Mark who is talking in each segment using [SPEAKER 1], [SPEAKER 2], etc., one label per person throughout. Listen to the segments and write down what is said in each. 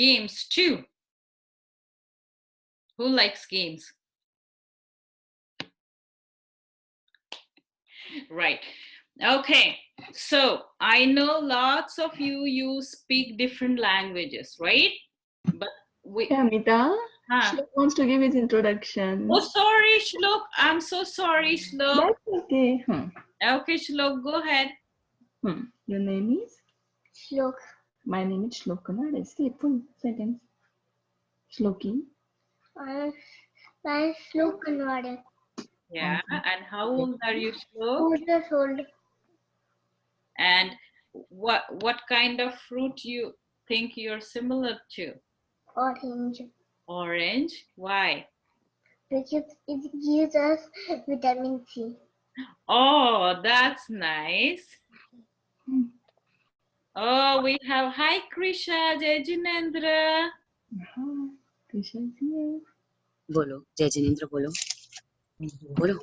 [SPEAKER 1] games too. Who likes games? Right. Okay. So I know lots of you speak different languages, right? But
[SPEAKER 2] Yeah, Amita. Shlok wants to give his introduction.
[SPEAKER 1] Oh, sorry, Shlok. I'm so sorry, Shlok.
[SPEAKER 2] That's okay.
[SPEAKER 1] Okay, Shlok, go ahead.
[SPEAKER 2] Your name is?
[SPEAKER 3] Shlok.
[SPEAKER 2] My name is Shlok. Say full sentence. Shloki.
[SPEAKER 3] My Shlok Kanwade.
[SPEAKER 1] Yeah, and how old are you, Shlok?
[SPEAKER 3] 2 years old.
[SPEAKER 1] And what kind of fruit you think you're similar to?
[SPEAKER 3] Orange.
[SPEAKER 1] Orange. Why?
[SPEAKER 3] Because it gives us vitamin C.
[SPEAKER 1] Oh, that's nice. Oh, we have hi Krisha, Jai Jinendra.
[SPEAKER 2] Krisha is here.
[SPEAKER 4] बोलो जय जिनेंद्र बोलो बोलो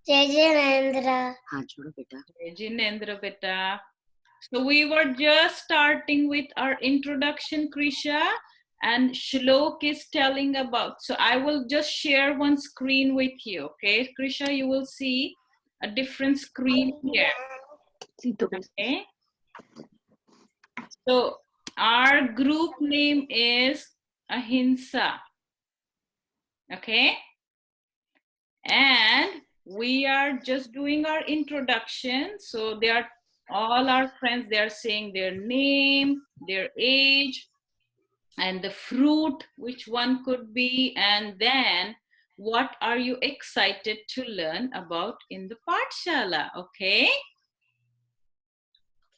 [SPEAKER 3] Jai Jinendra.
[SPEAKER 4] हाथ जोड़ो बेटा
[SPEAKER 1] Jai Jinendra beta. So we were just starting with our introduction, Krisha, and Shlok is telling about. So I will just share one screen with you, okay? Krisha, you will see a different screen here. Okay. So our group name is Ahimsa. Okay. And we are just doing our introduction. So they are all our friends, they are saying their name, their age, and the fruit, which one could be, and then what are you excited to learn about in the Pathshala, okay?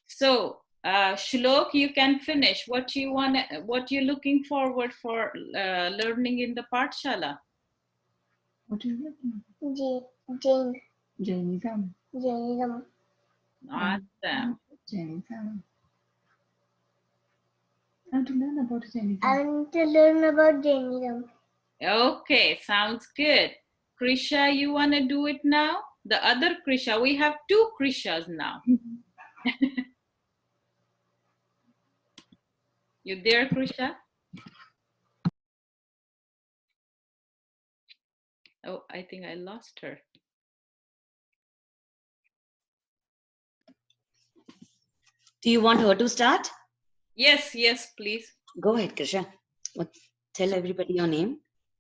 [SPEAKER 1] So, Shlok, you can finish. What you're looking forward for learning in the Pathshala?
[SPEAKER 2] What is it?
[SPEAKER 3] Jain.
[SPEAKER 2] Jainism.
[SPEAKER 3] Jainism.
[SPEAKER 1] Awesome.
[SPEAKER 2] Jainism. I want to learn about Jainism.
[SPEAKER 3] I want to learn about Jainism.
[SPEAKER 1] Okay, sounds good. Krisha, you want to do it now? The other Krisha, we have 2 Krishas now. You there, Krisha? Oh, I think I lost her.
[SPEAKER 4] Do you want her to start?
[SPEAKER 1] Yes, yes, please.
[SPEAKER 4] Go ahead, Krisha. Tell everybody your name.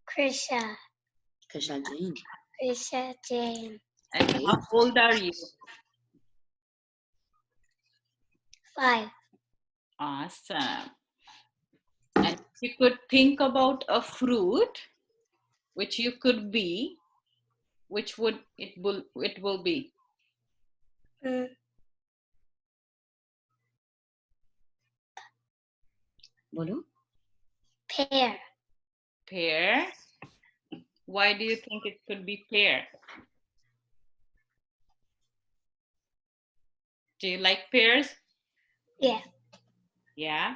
[SPEAKER 3] Krisha.
[SPEAKER 4] Krisha Jain.
[SPEAKER 3] Krisha Jain.
[SPEAKER 1] And how old are you?
[SPEAKER 3] 5.
[SPEAKER 1] Awesome. And if you could think about a fruit, which you could be, which would it will be?
[SPEAKER 4] Bolo.
[SPEAKER 3] Pear.
[SPEAKER 1] Pear. Why do you think it could be pear? Do you like pears?
[SPEAKER 3] Yeah.
[SPEAKER 1] Yeah.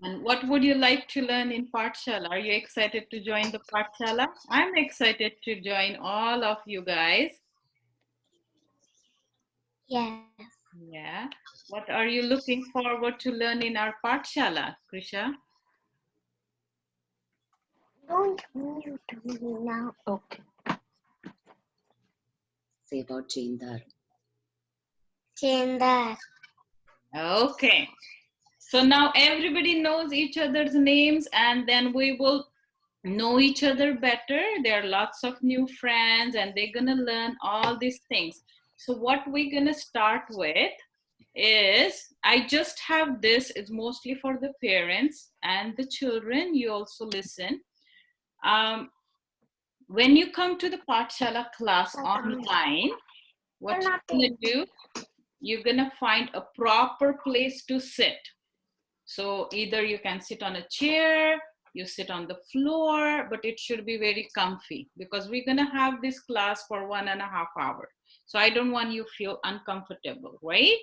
[SPEAKER 1] And what would you like to learn in Pathshala? Are you excited to join the Pathshala? I'm excited to join all of you guys.
[SPEAKER 3] Yeah.
[SPEAKER 1] Yeah. What are you looking forward to learn in our Pathshala, Krisha?
[SPEAKER 3] Don't mute me now.
[SPEAKER 2] Okay.
[SPEAKER 4] Say about Jaindar.
[SPEAKER 3] Jaindar.
[SPEAKER 1] Okay. So now everybody knows each other's names and then we will know each other better. There are lots of new friends and they're gonna learn all these things. So what we're gonna start with is, I just have this, it's mostly for the parents and the children, you also listen. When you come to the Pathshala class online, what you're gonna do, you're gonna find a proper place to sit. So either you can sit on a chair, you sit on the floor, but it should be very comfy because we're gonna have this class for 1.5 hours. So I don't want you to feel uncomfortable, right?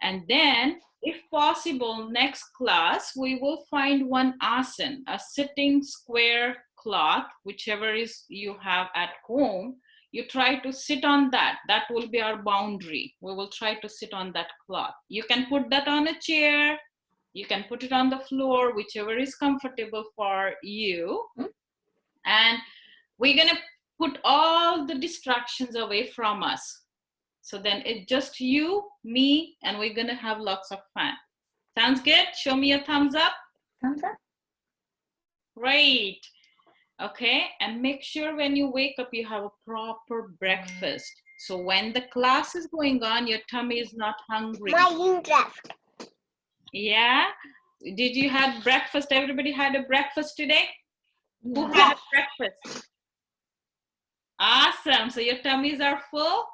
[SPEAKER 1] And then if possible, next class, we will find one asan, a sitting square cloth, whichever is you have at home. You try to sit on that. That will be our boundary. We will try to sit on that cloth. You can put that on a chair. You can put it on the floor, whichever is comfortable for you. And we're gonna put all the distractions away from us. So then it's just you, me, and we're gonna have lots of fun. Sounds good? Show me a thumbs up.
[SPEAKER 2] Thumbs up.
[SPEAKER 1] Great. Okay, and make sure when you wake up, you have a proper breakfast. So when the class is going on, your tummy is not hungry.
[SPEAKER 3] My interest.
[SPEAKER 1] Yeah? Did you have breakfast? Everybody had a breakfast today? Who
[SPEAKER 2] Yeah.
[SPEAKER 1] had a breakfast? Awesome. So your tummies are full?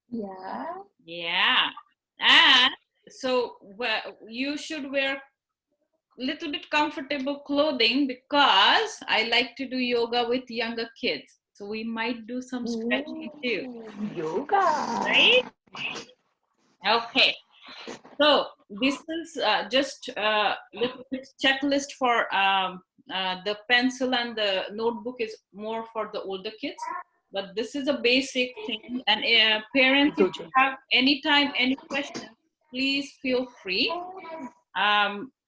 [SPEAKER 2] Yeah.
[SPEAKER 1] Yeah. And so you should wear little bit comfortable clothing because I like to do yoga with younger kids. So we might do some stretching too.
[SPEAKER 2] Yoga.
[SPEAKER 1] Right? Okay. So this is just a little bit checklist for the pencil, and the notebook is more for the older kids. But this is a basic thing. And parents, if you have anytime any questions, please feel free.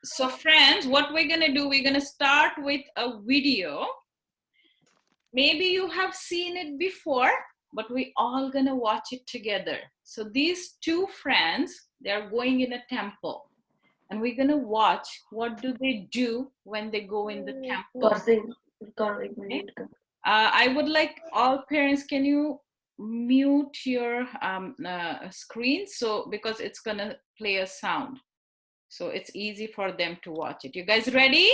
[SPEAKER 1] So friends, what we're gonna do, we're gonna start with a video. Maybe you have seen it before, but we all gonna watch it together. So these two friends, they're going in a temple, and we're gonna watch what do they do when they go in the temple. Okay? I would like all parents, can you mute your screen, so because it's gonna play a sound, so it's easy for them to watch it. You guys ready?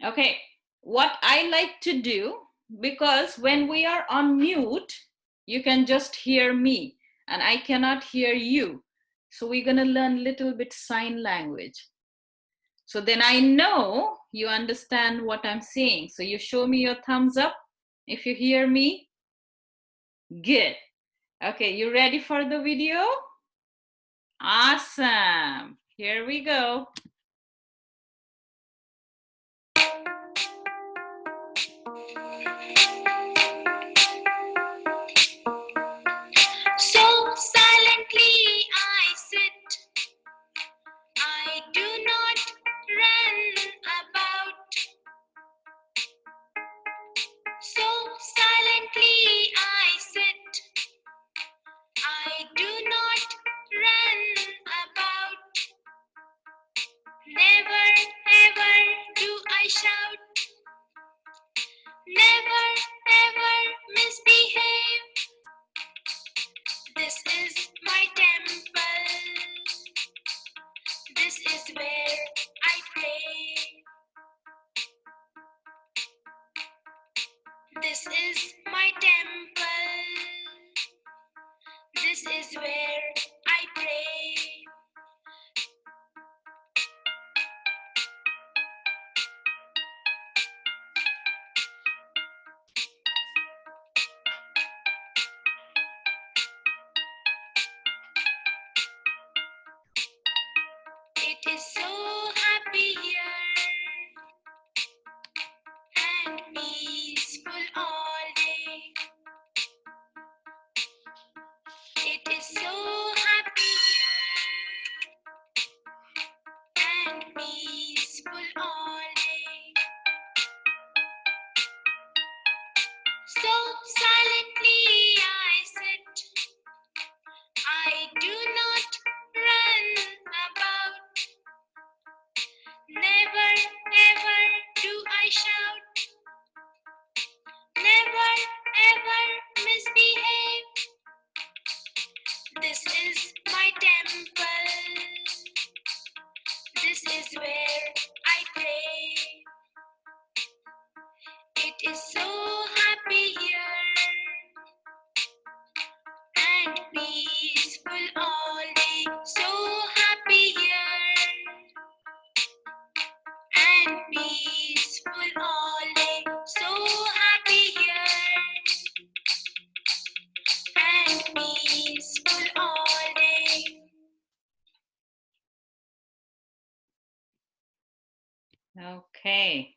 [SPEAKER 1] Okay, what I like to do, because when we are on mute, you can just hear me and I cannot hear you. So we're gonna learn a little bit sign language. So then I know you understand what I'm saying. So you show me your thumbs up if you hear me. Good. Okay, you ready for the video? Awesome. Here we go. So silently I sit, I do not run about. So silently I sit, I do not run about. Never ever do I shout, never ever misbehave. This is my temple, this is where I pray. This is my temple, this is where I pray. It is so happy here and peaceful all day. It is so happy here and peaceful all day. So silently I sit, I do not run about. Never ever do I shout, never ever misbehave. This is my temple, this is where I pray. It is so happy here and peaceful all day. So happy here and peaceful all day. So happy here and peaceful all day. Okay.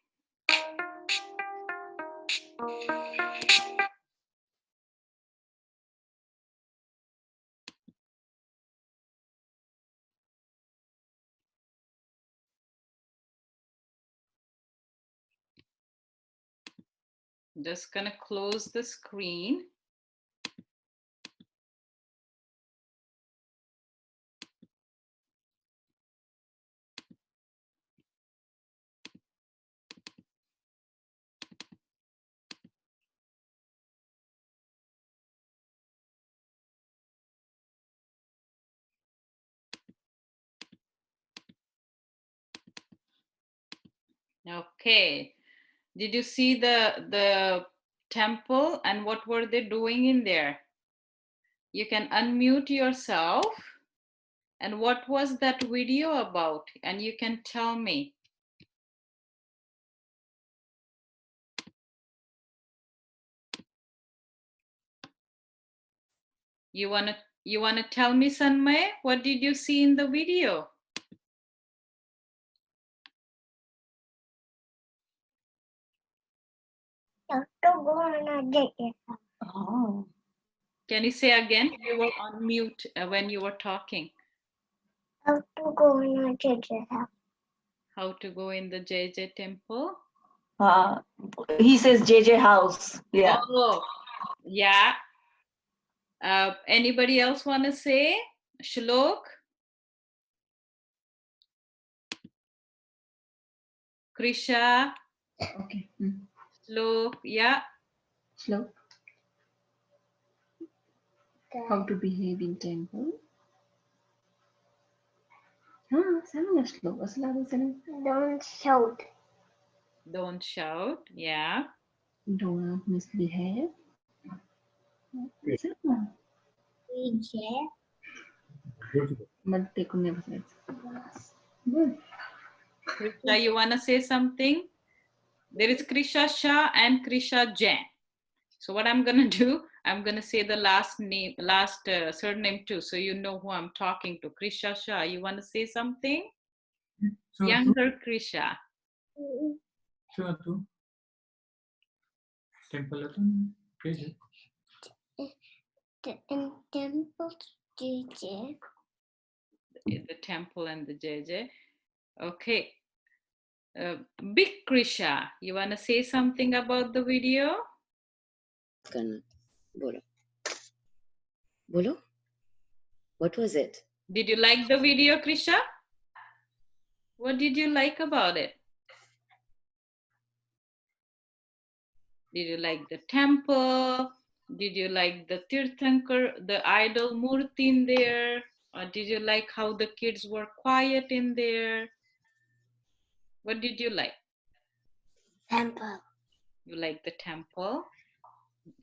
[SPEAKER 1] Just gonna close the screen. Okay. Did you see the temple and what were they doing in there? You can unmute yourself. And what was that video about? And you can tell me. You wanna tell me, Sanmay? What did you see in the video?
[SPEAKER 3] To go on a date.
[SPEAKER 2] Oh.
[SPEAKER 1] Can you say again? You were on mute when you were talking.
[SPEAKER 3] How to go on a date.
[SPEAKER 1] How to go in the JJ temple?
[SPEAKER 2] He says JJ house. Yeah.
[SPEAKER 1] Oh, yeah. Anybody else want to say? Shlok? Krisha?
[SPEAKER 2] Okay.
[SPEAKER 1] Shlok? Yeah.
[SPEAKER 2] Slow. How to behave in temple. Slow.
[SPEAKER 3] Don't shout.
[SPEAKER 1] Don't shout. Yeah.
[SPEAKER 2] Don't misbehave. But they could never say good.
[SPEAKER 1] Krisha, you want to say something? There is Krisha Shah and Krisha Jain. So what I'm going to do, I'm going to say the last name, surname too, so you know who I'm talking to. Krisha Shah, you want to say something?
[SPEAKER 5] Sure.
[SPEAKER 1] Younger Krisha.
[SPEAKER 5] Sure too. Temple KJ.
[SPEAKER 3] In temple JJ.
[SPEAKER 1] The temple and the JJ. Okay. Big Krisha, you want to say something about the video?
[SPEAKER 4] करना बोलो बोलो what was it?
[SPEAKER 1] Did you like the video, Krisha? What did you like about it? Did you like the temple? Did you like the Tirthankar, the idol murti in there? Or did you like how the kids were quiet in there? What did you like?
[SPEAKER 3] Temple.
[SPEAKER 1] You like the temple?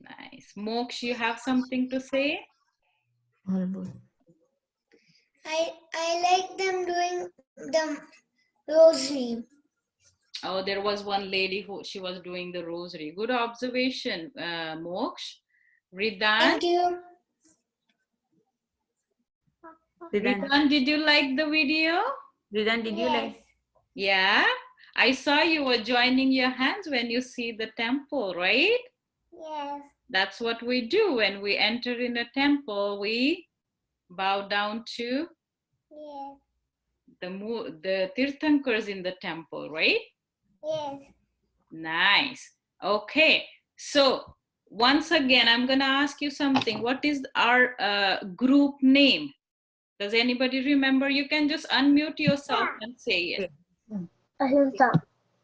[SPEAKER 1] Nice. Moksh, you have something to say?
[SPEAKER 3] I like them doing the rosary.
[SPEAKER 1] Oh, there was one lady who she was doing the rosary. Good observation, Moksh. Ridan?
[SPEAKER 3] Thank you.
[SPEAKER 1] Ridan, did you like the video?
[SPEAKER 2] Ridan, did you like?
[SPEAKER 1] Yeah. I saw you were joining your hands when you see the temple, right?
[SPEAKER 3] Yes.
[SPEAKER 1] That's what we do when we enter in a temple. We bow down to
[SPEAKER 3] Yes.
[SPEAKER 1] the Tirthankars in the temple, right?
[SPEAKER 3] Yes.
[SPEAKER 1] Nice. Okay. So once again, I'm going to ask you something. What is our group name? Does anybody remember? You can just unmute yourself and say it.
[SPEAKER 3] Ahimsa.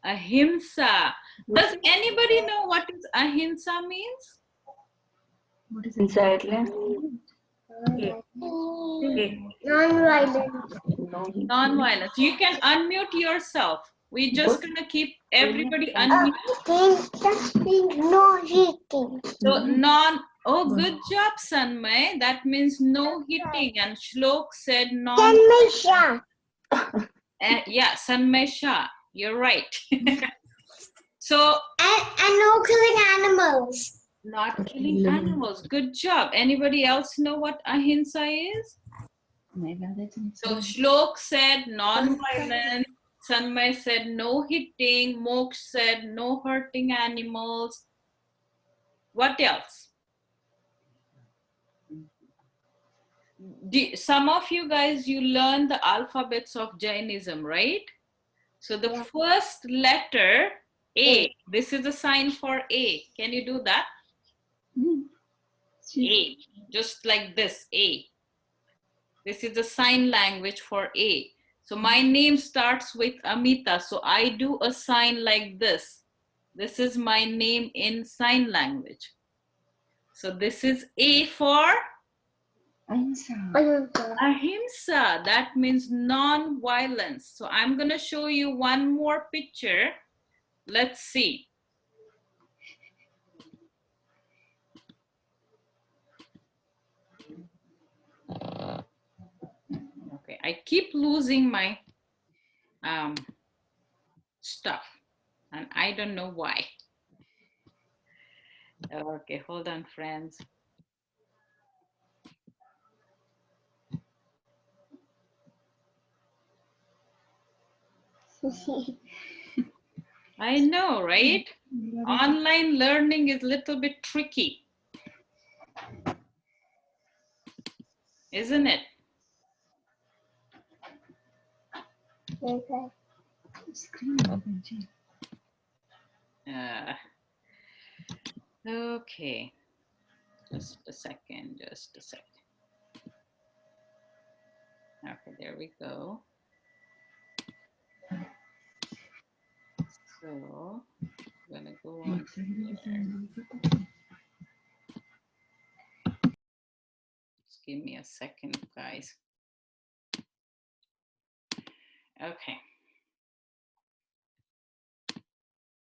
[SPEAKER 1] Ahimsa. Does anybody know what is ahimsa means?
[SPEAKER 2] What is inside?
[SPEAKER 3] Non-violence.
[SPEAKER 1] Non-violence. You can unmute yourself. We're just gonna keep everybody unmute.
[SPEAKER 3] No hitting.
[SPEAKER 1] So oh, good job, Sanmay. That means no hitting. And Shlok said non.
[SPEAKER 3] Tanmisha.
[SPEAKER 1] Yeah, Sanmay Shah. You're right. So
[SPEAKER 3] And no killing animals.
[SPEAKER 1] not killing animals. Good job. Anybody else know what ahimsa is? So Shlok said non-violence. Sanmay said no hitting. Moksh said no hurting animals. What else? Some of you guys, you learn the alphabets of Jainism, right? So the first letter A. This is a sign for A. Can you do that? A. Just like this, A. This is a sign language for A. So my name starts with Amita. So I do a sign like this. This is my name in sign language. So this is A for
[SPEAKER 2] Ahimsa.
[SPEAKER 1] Ahimsa. That means non-violence. So I'm going to show you one more picture. Let's see. Okay, I keep losing my stuff and I don't know why. Okay, hold on, friends. I know, right? Online learning is a little bit tricky, isn't it? Okay, just a second, just a second. Okay, there we go. So I'm gonna go on here. Just give me a second, guys. Okay.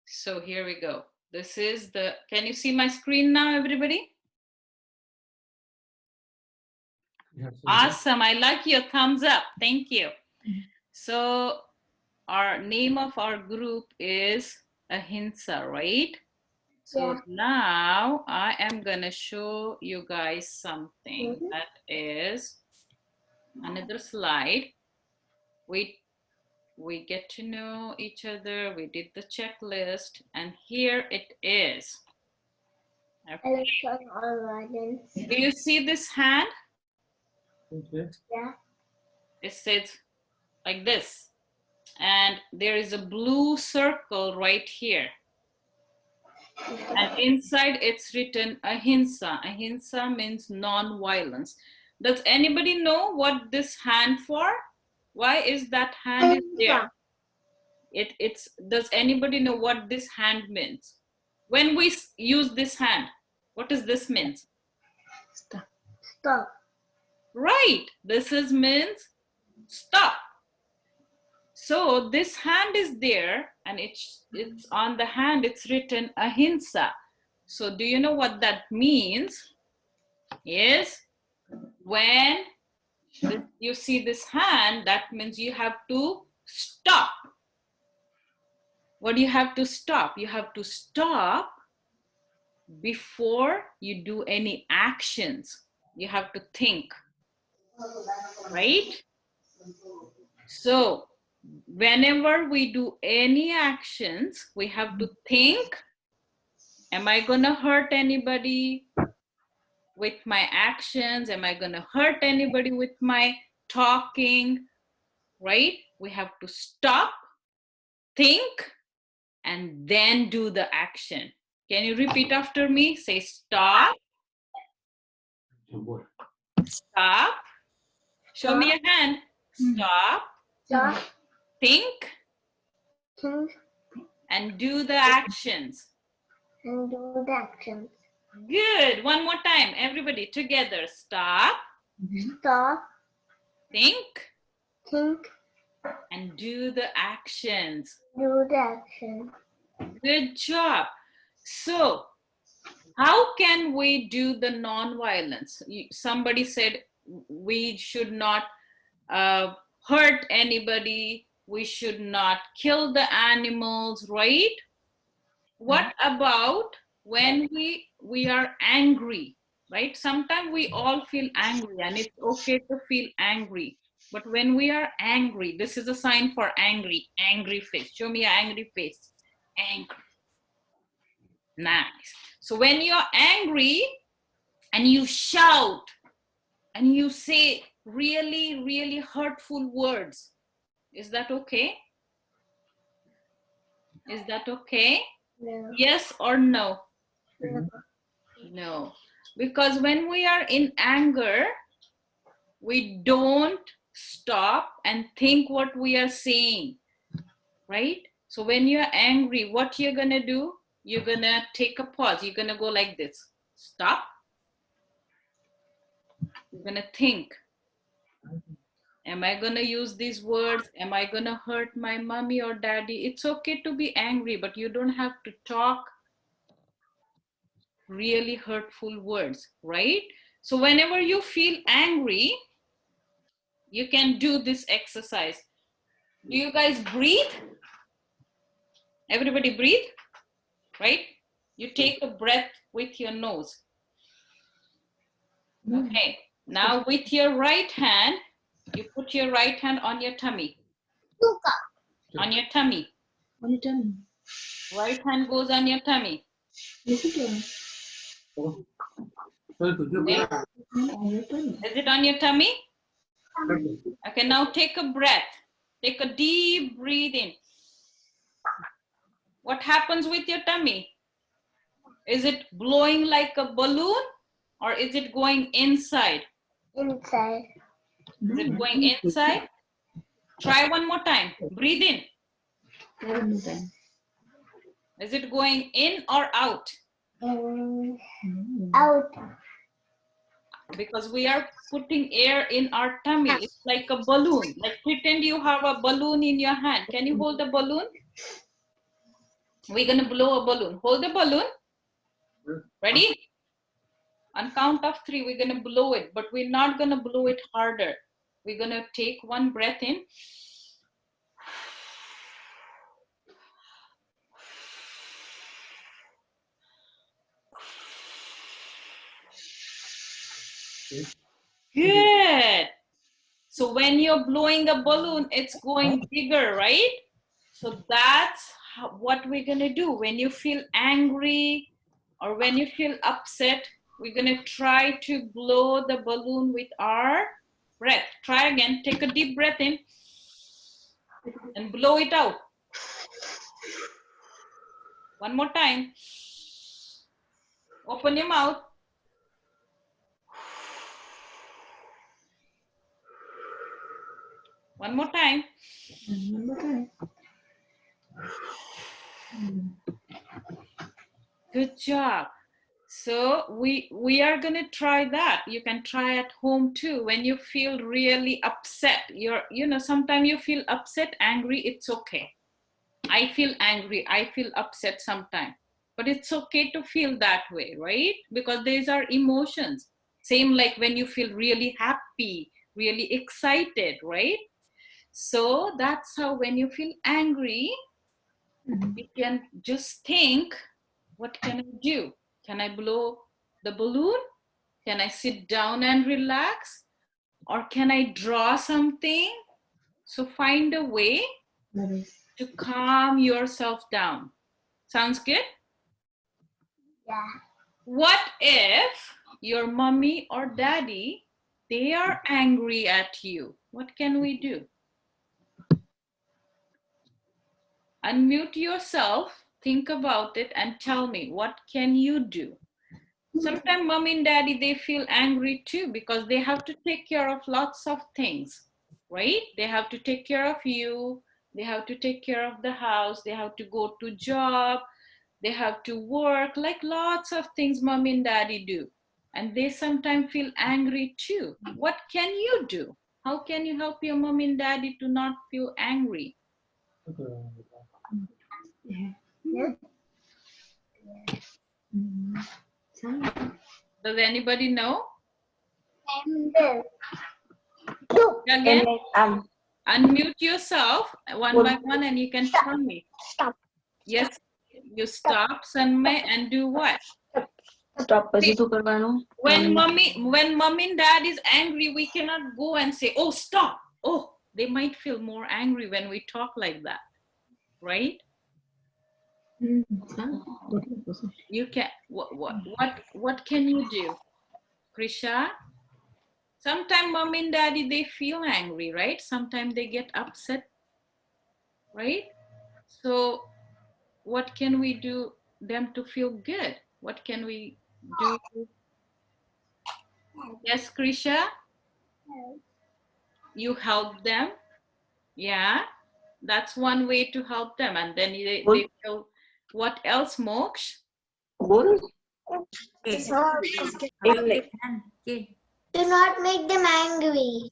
[SPEAKER 1] So here we go. This is the, can you see my screen now, everybody?
[SPEAKER 5] Yes,
[SPEAKER 1] Awesome, I like your thumbs up, thank you. So our name of our group is Ahimsa, right? So now I am gonna show you guys something that is another slide. We get to know each other, we did the checklist, and here it is. Okay. Do you see this hand?
[SPEAKER 3] Yeah.
[SPEAKER 1] It says like this. And there is a blue circle right here. And inside it's written Ahimsa. Ahimsa means non-violence. Does anybody know what this hand for? Why is that hand is there? Does anybody know what this hand means? When we use this hand, what does this mean?
[SPEAKER 3] Stop.
[SPEAKER 1] Right, this is means stop. So this hand is there and it's on the hand, it's written Ahimsa. So do you know what that means? Is when you see this hand, that means you have to stop. What do you have to stop? You have to stop before you do any actions. You have to think, right? So whenever we do any actions, we have to think, am I gonna hurt anybody with my actions? Am I gonna hurt anybody with my talking, right? We have to stop, think, and then do the action. Can you repeat after me? Say stop, stop. Show me your hand. Stop,
[SPEAKER 3] Stop.
[SPEAKER 1] think,
[SPEAKER 3] Think
[SPEAKER 1] and do the actions.
[SPEAKER 3] and do the actions.
[SPEAKER 1] Good. One more time, everybody together. Stop,
[SPEAKER 3] Stop.
[SPEAKER 1] think,
[SPEAKER 3] Think.
[SPEAKER 1] and do the actions.
[SPEAKER 3] Do the action.
[SPEAKER 1] Good job. So, how can we do the non-violence? Somebody said we should not hurt anybody. We should not kill the animals, right? What about when we are angry, right? Sometimes we all feel angry and it's okay to feel angry. But when we are angry, this is a sign for angry face. Show me your angry face. Angry. Nice. So when you're angry and you shout and you say really, really hurtful words, is that okay? Is that okay?
[SPEAKER 3] No.
[SPEAKER 1] Yes or no?
[SPEAKER 3] No.
[SPEAKER 1] No. Because when we are in anger, we don't stop and think what we are saying, right? So when you're angry, what you're gonna do? You're gonna take a pause. You're gonna go like this. Stop. You're gonna think. Am I gonna use these words? Am I gonna hurt my mommy or daddy? It's okay to be angry, but you don't have to talk really hurtful words, right? So whenever you feel angry, you can do this exercise. Do you guys breathe? Everybody breathe, right? You take a breath with your nose. Okay, now with your right hand, you put your right hand on your tummy. On your tummy.
[SPEAKER 2] On your tummy.
[SPEAKER 1] Right hand goes on your tummy.
[SPEAKER 2] Listen to her.
[SPEAKER 1] Okay.
[SPEAKER 2] On your tummy.
[SPEAKER 1] Is it on your tummy? Okay, now take a breath. Take a deep breath in. What happens with your tummy? Is it blowing like a balloon or is it going inside?
[SPEAKER 3] Inside.
[SPEAKER 1] Is it going inside? Try one more time. Breathe in.
[SPEAKER 2] One more time.
[SPEAKER 1] Is it going in or out?
[SPEAKER 3] Out.
[SPEAKER 1] Because we are putting air in our tummy. It's like a balloon. Like pretend you have a balloon in your hand. Can you hold the balloon? We're gonna blow a balloon. Hold the balloon. Ready? On count of 3, we're gonna blow it, but we're not gonna blow it harder. We're gonna take one breath in. Good. So when you're blowing a balloon, it's going bigger, right? So that's what we're gonna do. When you feel angry or when you feel upset, we're gonna try to blow the balloon with our breath. Try again, take a deep breath in and blow it out. One more time. Open your mouth. One more time.
[SPEAKER 2] One more time.
[SPEAKER 1] Good job. So we are going to try that. You can try at home too. When you feel really upset, sometimes you feel upset, angry, it's okay. I feel angry, I feel upset sometimes. But it's okay to feel that way, right? Because these are emotions. Same like when you feel really happy, really excited, right? So that's how when you feel angry, you can just think, what can I do? Can I blow the balloon? Can I sit down and relax? Or can I draw something? So find a way to calm yourself down. Sounds good?
[SPEAKER 3] Yeah.
[SPEAKER 1] What if your mommy or daddy, they are angry at you? What can we do? Unmute yourself, think about it, and tell me, what can you do? Sometimes mommy and daddy, they feel angry too because they have to take care of lots of things, right? They have to take care of you. They have to take care of the house. They have to go to job. They have to work, like lots of things mommy and daddy do. And they sometimes feel angry too. What can you do? How can you help your mommy and daddy to not feel angry?
[SPEAKER 3] Yeah.
[SPEAKER 1] Does anybody know?
[SPEAKER 3] And
[SPEAKER 1] Again, unmute yourself one by one and you can tell me.
[SPEAKER 3] stop.
[SPEAKER 1] Yes, you stop, Sanmay, and do what?
[SPEAKER 2] Stop. પછી શું કરવાનું?
[SPEAKER 1] When mommy and dad is angry, we cannot go and say, oh, stop. Oh, they might feel more angry when we talk like that, right? You can, what can you do? Krisha? Sometimes mommy and daddy, they feel angry, right? Sometimes they get upset, right? So what can we do them to feel good? What can we do? Yes, Krisha, you help them. Yeah, that's one way to help them. And then they feel, what else, Moksh?
[SPEAKER 3] Do not make them angry.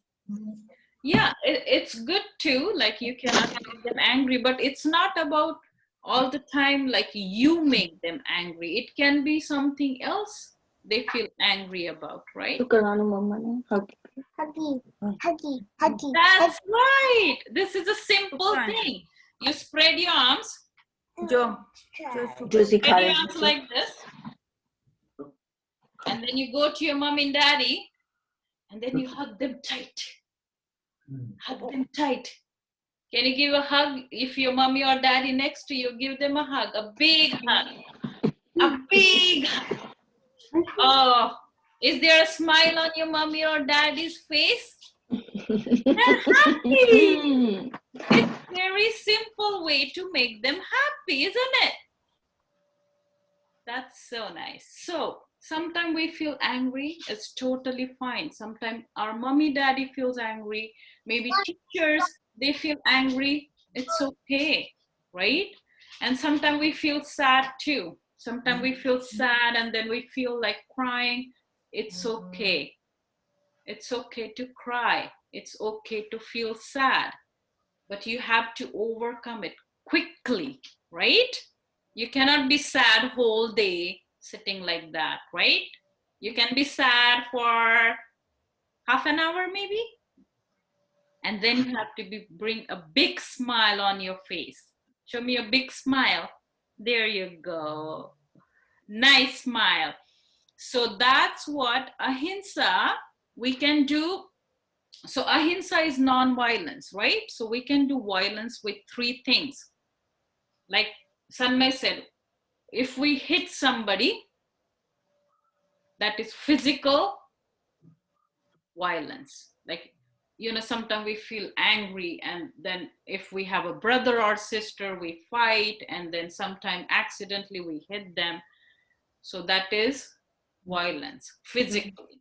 [SPEAKER 1] Yeah, it's good too. Like you cannot make them angry, but it's not about all the time like you make them angry. It can be something else they feel angry about, right?
[SPEAKER 3] Huggy, huggy, huggy.
[SPEAKER 1] That's right. This is a simple thing. You spread your arms, spread your arms like this, and then you go to your mom and daddy, and then you hug them tight. Hug them tight. Can you give a hug? If your mommy or daddy next to you, give them a hug, a big hug, a big hug. Oh, is there a smile on your mommy or daddy's face? They're happy. It's a very simple way to make them happy, isn't it? That's so nice. So sometimes we feel angry. It's totally fine. Sometimes our mommy, daddy feels angry. Maybe teachers, they feel angry. It's okay, right? And sometimes we feel sad too. Sometimes we feel sad and then we feel like crying. It's okay. It's okay to cry. It's okay to feel sad. But you have to overcome it quickly, right? You cannot be sad whole day sitting like that, right? You can be sad for half an hour maybe, and then you have to bring a big smile on your face. Show me a big smile. There you go. Nice smile. So that's what ahimsa we can do. So ahimsa is non-violence, right? So we can do violence with three things. Like Sanmay said, if we hit somebody, that is physical violence. Like, you know, sometimes we feel angry, and then if we have a brother or sister, we fight, and then sometimes accidentally we hit them. So that is violence, physically.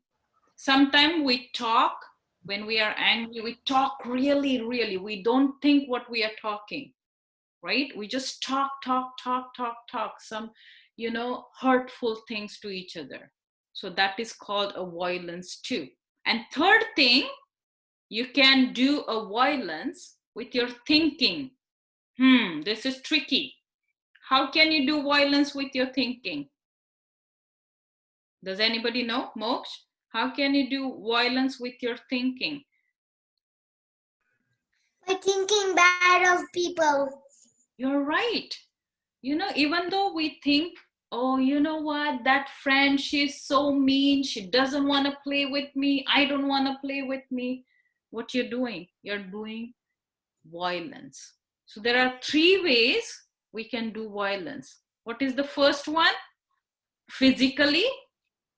[SPEAKER 1] Sometimes we talk, when we are angry, we talk really, really. We don't think what we are talking, right? We just talk, some, you know, hurtful things to each other. So that is called a violence too. And third thing, you can do a violence with your thinking. This is tricky. How can you do violence with your thinking? Does anybody know, Moksh? How can you do violence with your thinking?
[SPEAKER 3] By thinking bad of people.
[SPEAKER 1] You're right. You know, even though we think, oh, you know what, that friend, she's so mean, she doesn't want to play with me, I don't want to play with me. What you're doing violence. So there are three ways we can do violence. What is the first one? Physically,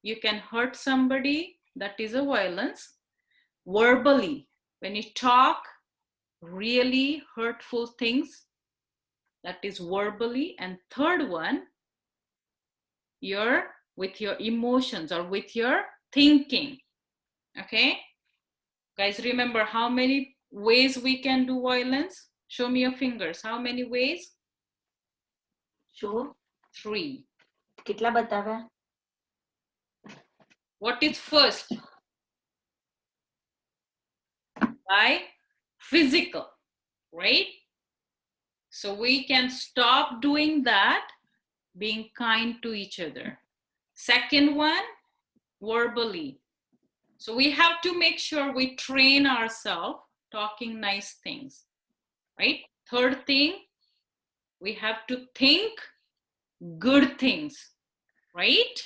[SPEAKER 1] you can hurt somebody, that is a violence. Verbally, when you talk really hurtful things, that is verbally. And third one, with your emotions or with your thinking. Okay, guys, remember how many ways we can do violence? Show me your fingers. How many ways?
[SPEAKER 2] Sure.
[SPEAKER 1] 3.
[SPEAKER 2] कितला बतावा?
[SPEAKER 1] What is first? By physical, right? So we can stop doing that, being kind to each other. Second one, verbally. So we have to make sure we train ourselves talking nice things, right? Third thing, we have to think good things, right?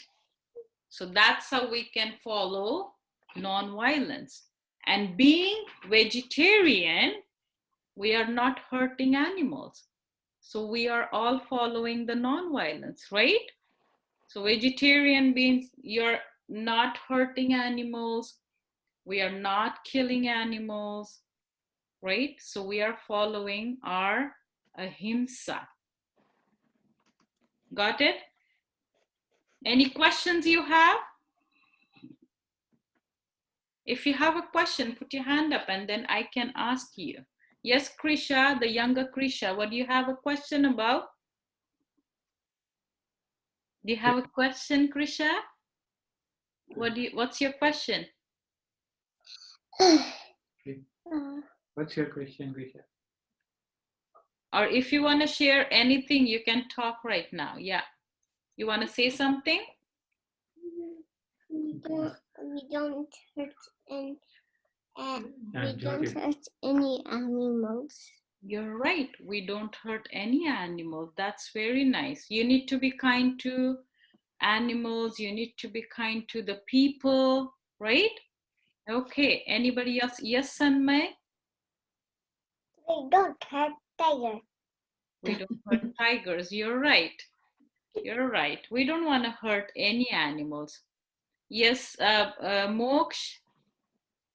[SPEAKER 1] So that's how we can follow non-violence. And being vegetarian, we are not hurting animals. So we are all following the non-violence, right? So vegetarian means you're not hurting animals. We are not killing animals, right? So we are following our ahimsa. Got it? Any questions you have? If you have a question, put your hand up and then I can ask you. Yes, Krisha, the younger Krisha, what do you have a question about? Do you have a question, Krisha? What's your question?
[SPEAKER 5] What's your question, Grisha?
[SPEAKER 1] Or if you want to share anything, you can talk right now. Yeah. You want to say something?
[SPEAKER 3] We don't hurt any,
[SPEAKER 5] I'm joking.
[SPEAKER 3] hurt any animals.
[SPEAKER 1] You're right. We don't hurt any animal. That's very nice. You need to be kind to animals. You need to be kind to the people, right? Okay. Anybody else? Yes, Sanmay?
[SPEAKER 3] We don't hurt tigers.
[SPEAKER 1] We don't hurt tigers. You're right. You're right. We don't want to hurt any animals. Yes, Moksh,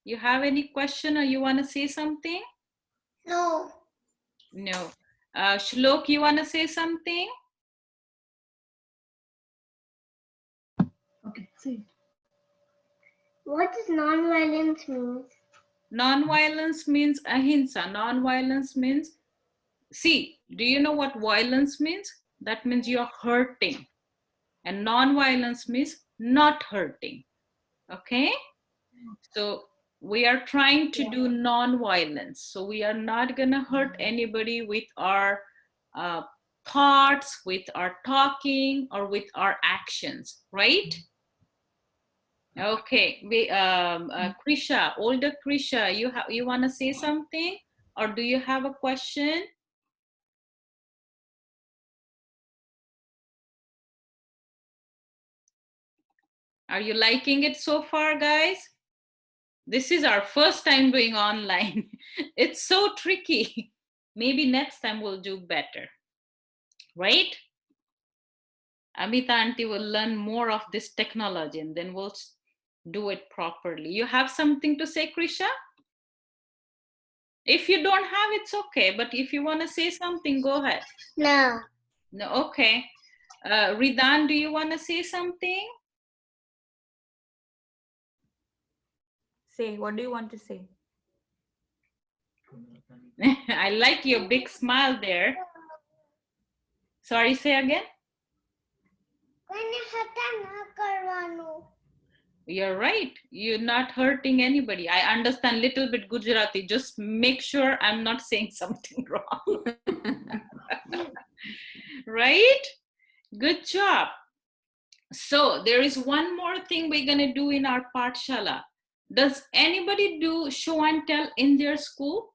[SPEAKER 1] you have any question or you want to say something?
[SPEAKER 3] No.
[SPEAKER 1] No. Shlok, you want to say something?
[SPEAKER 2] Okay, say.
[SPEAKER 3] What does non-violence mean?
[SPEAKER 1] Non-violence means ahimsa. Non-violence means, see, do you know what violence means? That means you're hurting. And non-violence means not hurting. Okay? So we are trying to do non-violence. So we are not going to hurt anybody with our thoughts, with our talking, or with our actions, right? Okay, Krisha, older Krisha, you want to say something, or do you have a question? Are you liking it so far, guys? This is our first time doing online. It's so tricky. Maybe next time we'll do better, right? Amita auntie will learn more of this technology and then we'll do it properly. You have something to say, Krisha? If you don't have, it's okay. But if you want to say something, go ahead.
[SPEAKER 3] No.
[SPEAKER 1] No, okay. Ridan, do you want to say something?
[SPEAKER 6] Say, what do you want to say?
[SPEAKER 1] I like your big smile there. Sorry, say again. You're right. You're not hurting anybody. I understand little bit Gujarati. Just make sure I'm not saying something wrong. Right? Good job. So there is one more thing we're going to do in our Pathshala. Does anybody do show and tell in their school?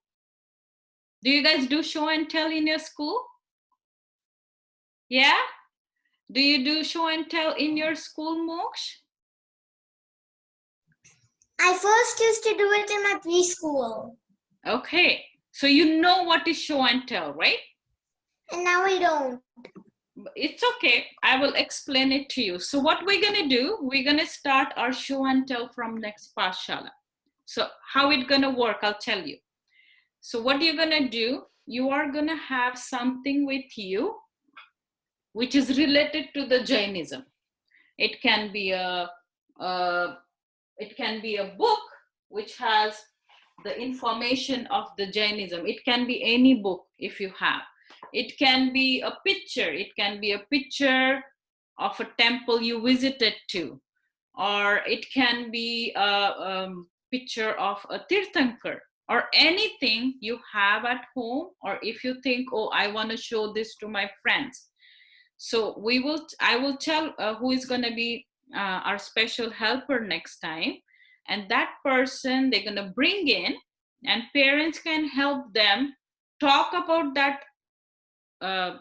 [SPEAKER 1] Do you guys do show and tell in your school? Yeah? Do you do show and tell in your school, Moksh?
[SPEAKER 3] I first used to do it in my preschool.
[SPEAKER 1] Okay. So you know what is show and tell, right?
[SPEAKER 3] And now I don't.
[SPEAKER 1] It's okay. I will explain it to you. So what we're going to do, we're going to start our show and tell from next Pathshala. So how it's going to work, I'll tell you. So what you're going to do, you are going to have something with you which is related to the Jainism. It can be a book which has the information of the Jainism. It can be any book if you have. It can be a picture. It can be a picture of a temple you visited to, or it can be a picture of a Tirthankar, or anything you have at home, or if you think, oh, I want to show this to my friends. So I will tell who is going to be our special helper next time, and that person they're going to bring in, and parents can help them talk about that. I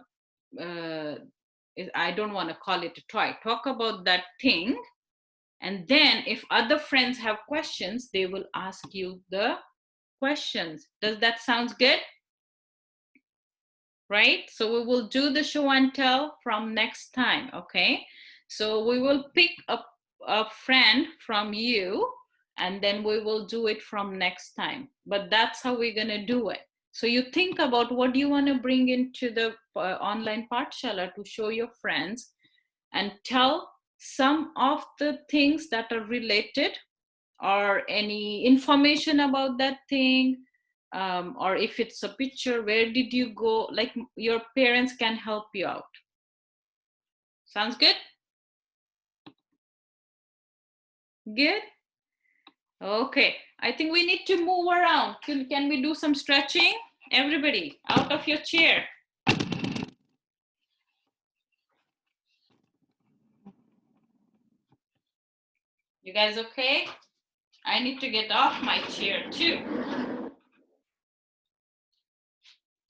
[SPEAKER 1] don't want to call it a toy. Talk about that thing, and then if other friends have questions, they will ask you the questions. Does that sound good? Right? So we will do the show and tell from next time, okay? So we will pick a friend from you, and then we will do it from next time. But that's how we're gonna do it. So you think about what do you want to bring into the online Pathshala to show your friends, and tell some of the things that are related, or any information about that thing, or if it's a picture, where did you go, like your parents can help you out. Sounds good? Good? Okay, I think we need to move around. Can we do some stretching? Everybody, out of your chair. You guys okay? I need to get off my chair too.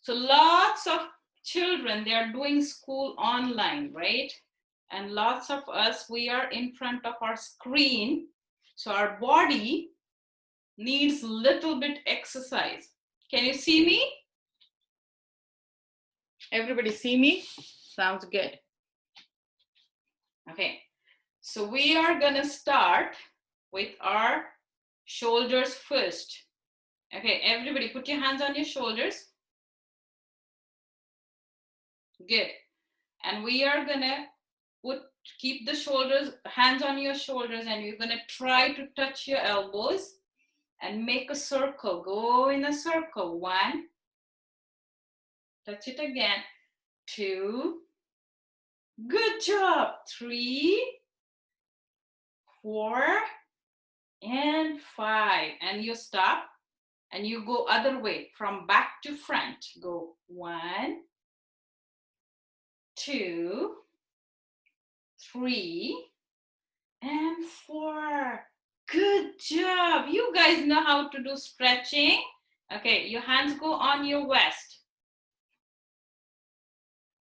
[SPEAKER 1] So lots of children, they are doing school online, right? And lots of us, we are in front of our screen. So our body needs a little bit exercise. Can you see me? Everybody see me? Sounds good. Okay, so we are gonna start with our shoulders first. Okay, everybody put your hands on your shoulders. Good. And we are gonna keep the shoulders, hands on your shoulders, and you're gonna try to touch your elbows and make a circle. Go in a circle. 1, touch it again. 2, good job. 3, 4, and 5. And you stop and you go other way from back to front. Go 1, 2, 3, and 4. Good job. You guys know how to do stretching. Okay, your hands go on your waist,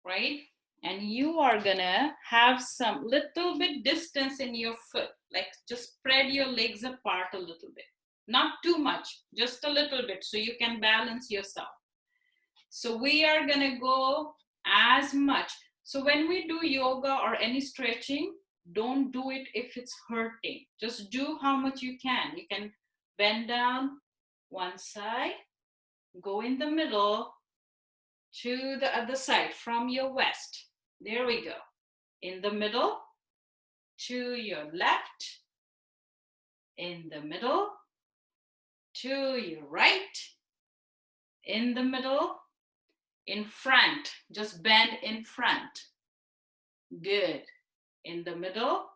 [SPEAKER 1] right? And you are gonna have some little bit distance in your foot, like just spread your legs apart a little bit. Not too much, just a little bit, so you can balance yourself. So we are gonna go as much. So when we do yoga or any stretching, don't do it if it's hurting. Just do how much you can. You can bend down one side, go in the middle to the other side from your waist. There we go. In the middle to your left, in the middle to your right, in the middle, in front, just bend in front. Good. In the middle,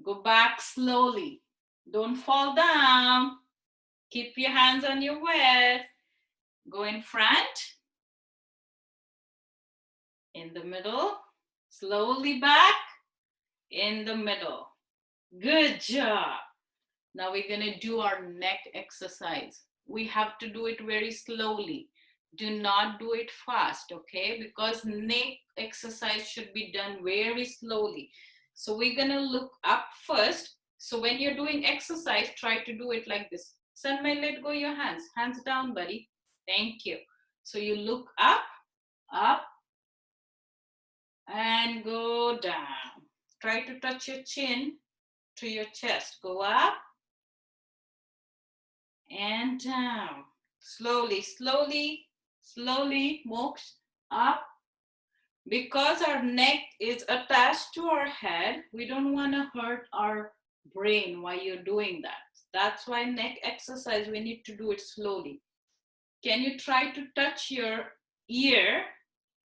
[SPEAKER 1] go back slowly. Don't fall down. Keep your hands on your waist. Go in front, in the middle, slowly back, in the middle. Good job. Now we're gonna do our neck exercise. We have to do it very slowly. Do not do it fast, okay? Because neck exercise should be done very slowly. So we're gonna look up first. So when you're doing exercise, try to do it like this. Sanmay, let go your hands. Hands down, buddy. Thank you. So you look up, and go down. Try to touch your chin to your chest. Go up and down. Slowly, slowly, slowly, moks, up. Because our neck is attached to our head, we don't want to hurt our brain while you're doing that. That's why neck exercise, we need to do it slowly. Can you try to touch your ear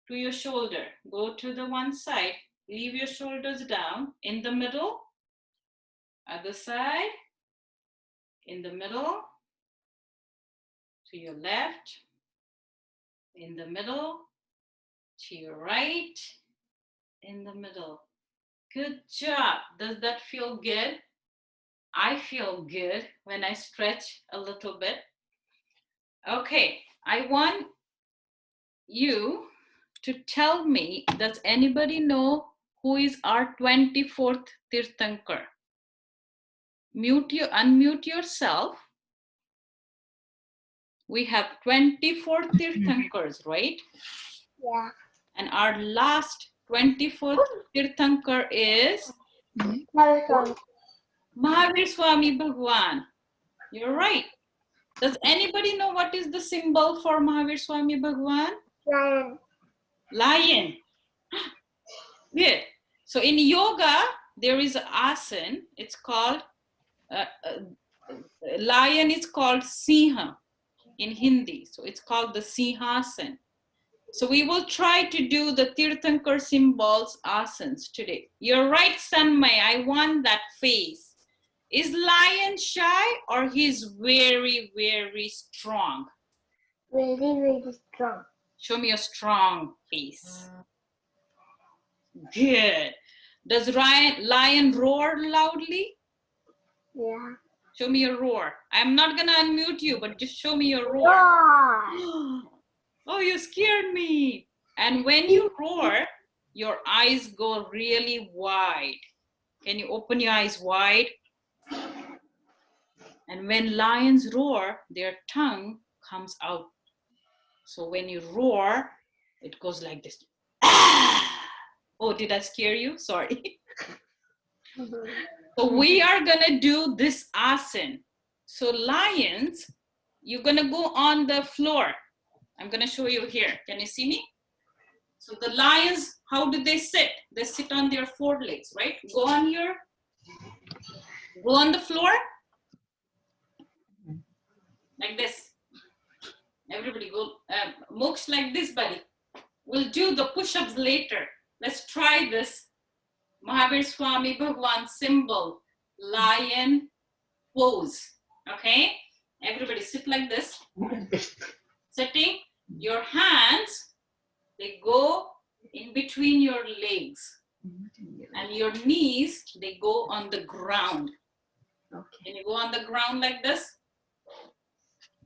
[SPEAKER 1] to your shoulder? Go to the one side, leave your shoulders down, in the middle, other side, in the middle, to your left, in the middle, to your right, in the middle. Good job. Does that feel good? I feel good when I stretch a little bit. Okay, I want you to tell me, does anybody know who is our 24th Tirthankar? Unmute yourself. We have 24 Tirthankars, right?
[SPEAKER 3] Yeah.
[SPEAKER 1] And our last 24th Tirthankar is
[SPEAKER 3] Marathon.
[SPEAKER 1] Mahavir Swami Bhagwan. You're right. Does anybody know what is the symbol for Mahavir Swami Bhagwan?
[SPEAKER 3] Lion.
[SPEAKER 1] Lion. Good. So in yoga, there is an asana. It's called, lion is called Sinha in Hindi. So it's called the Sinhasana. So we will try to do the Tirthankar symbols asanas today. You're right, Sanmay. I want that face. Is lion shy or he's very, very strong?
[SPEAKER 3] Very, very strong.
[SPEAKER 1] Show me a strong face. Good. Does lion roar loudly?
[SPEAKER 3] Yeah.
[SPEAKER 1] Show me a roar. I'm not gonna unmute you, but just show me your roar.
[SPEAKER 3] Roar.
[SPEAKER 1] Oh, you scared me. And when you roar, your eyes go really wide. Can you open your eyes wide? And when lions roar, their tongue comes out. So when you roar, it goes like this. Oh, did I scare you? Sorry. So we are gonna do this asana. So lions, you're gonna go on the floor. I'm gonna show you here. Can you see me? So the lions, how do they sit? They sit on their forelegs, right? Go on the floor. Like this. Everybody go, Moksha like this, buddy. We'll do the push-ups later. Let's try this Mahavir Swami Bhagwan symbol, lion pose, okay? Everybody sit like this. Sitting, your hands, they go in between your legs. And your knees, they go on the ground.
[SPEAKER 2] Okay.
[SPEAKER 1] Can you go on the ground like this?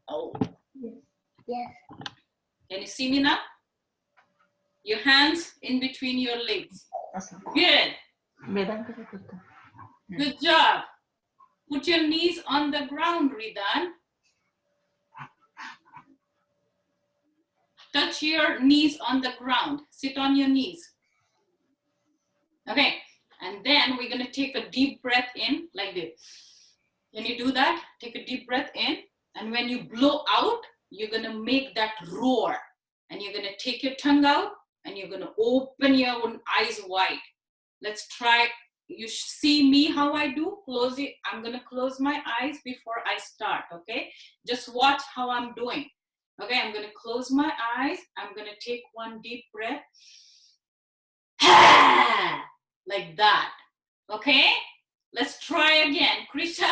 [SPEAKER 1] Oh.
[SPEAKER 3] Yes.
[SPEAKER 1] Can you see me now? Your hands in between your legs.
[SPEAKER 2] Awesome.
[SPEAKER 1] Good.
[SPEAKER 2] Vedanta ka kurta.
[SPEAKER 1] Good job. Put your knees on the ground, Ridan. Touch your knees on the ground. Sit on your knees. Okay. And then we're going to take a deep breath in like this. Can you do that? Take a deep breath in. And when you blow out, you're going to make that roar. And you're going to take your tongue out and you're going to open your eyes wide. Let's try. You see me how I do? Close it. I'm going to close my eyes before I start, okay? Just watch how I'm doing. Okay, I'm going to close my eyes. I'm going to take one deep breath. Like that. Okay? Let's try again. Krisha.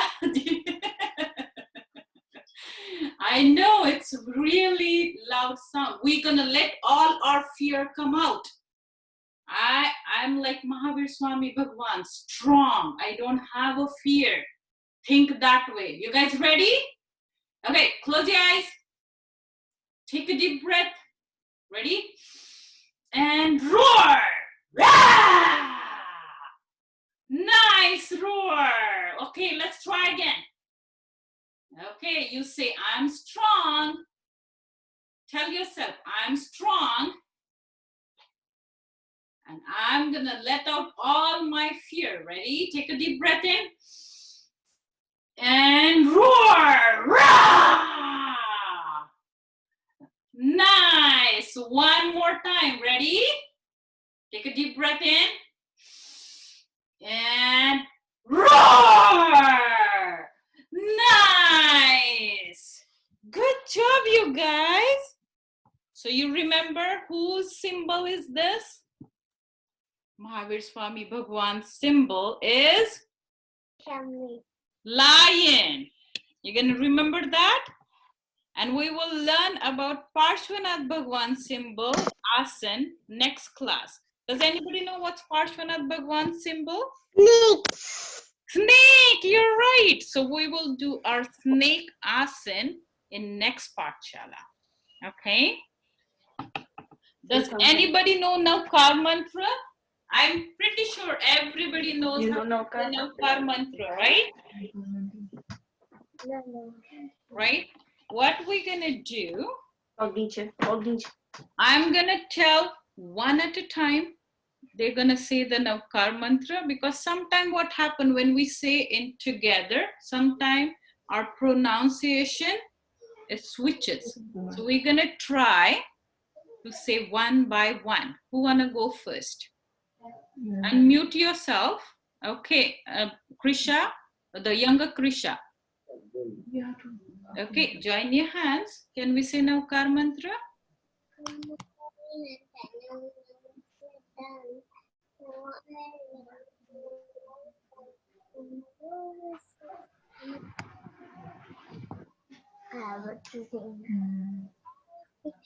[SPEAKER 1] I know it's really loud sound. We're going to let all our fear come out. I'm like Mahavir Swami Bhagwan, strong. I don't have a fear. Think that way. You guys ready? Okay, close your eyes. Take a deep breath. Ready? And roar. Rah! Nice roar. Okay, let's try again. Okay, you say, I'm strong. Tell yourself, I'm strong. And I'm gonna let out all my fear. Ready? Take a deep breath in. And roar! Rah! Nice. One more time. Ready? Take a deep breath in. And roar! Nice. Good job, you guys. So you remember whose symbol is this? Mahavir Swami Bhagwan's symbol is lion. You're going to remember that? And we will learn about Parshvanath Bhagwan's symbol, Asan, next class. Does anybody know what's Parshvanath Bhagwan's symbol?
[SPEAKER 3] Snake.
[SPEAKER 1] Snake, you're right. So we will do our snake Asan in next Pathshala. Okay? Does anybody know Navkar mantra? I'm pretty sure everybody knows
[SPEAKER 2] You
[SPEAKER 1] how
[SPEAKER 2] know
[SPEAKER 1] to say Navkar mantra, right?
[SPEAKER 3] No.
[SPEAKER 1] Right? What we're gonna do,
[SPEAKER 2] Ogniche.
[SPEAKER 1] I'm gonna tell one at a time. They're gonna say the Navkar mantra, because sometimes what happens when we say in together, sometimes our pronunciation It switches. So we're gonna try to say one by one. Who wanna go first? Unmute yourself. Okay, Krisha, the younger Krisha. Okay, join your hands. Can we say Navkar mantra?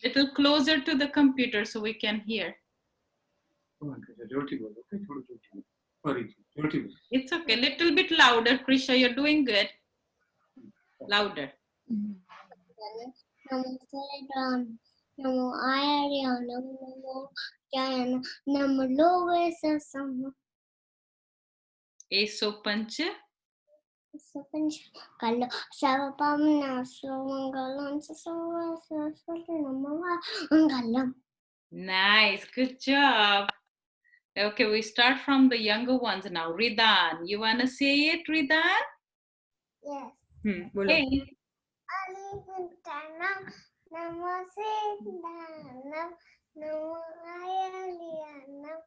[SPEAKER 1] Little closer to the computer so we can hear.
[SPEAKER 5] Come on, Krisha, jolti bolo, okay? Thoda jolti bolo. Sorry, jolti bolo.
[SPEAKER 1] It's okay. Little bit louder, Krisha. You're doing good. Louder.
[SPEAKER 3] Namaste Ram, Namo Arya, Namo Jayana, Namo Lovesa Sama,
[SPEAKER 1] Eso pancha.
[SPEAKER 3] Sapanch, Kalo, Savapam, Naso, Mangalam, Sasava, Sasvati, Namava, Mangalam.
[SPEAKER 1] Nice. Good job. Okay, we start from the younger ones now. Ridan. You want to say it, Ridan?
[SPEAKER 3] Yes.
[SPEAKER 1] Hey.
[SPEAKER 3] Alihantanam, Namo Siddhanam, Namo Ayaliyanam,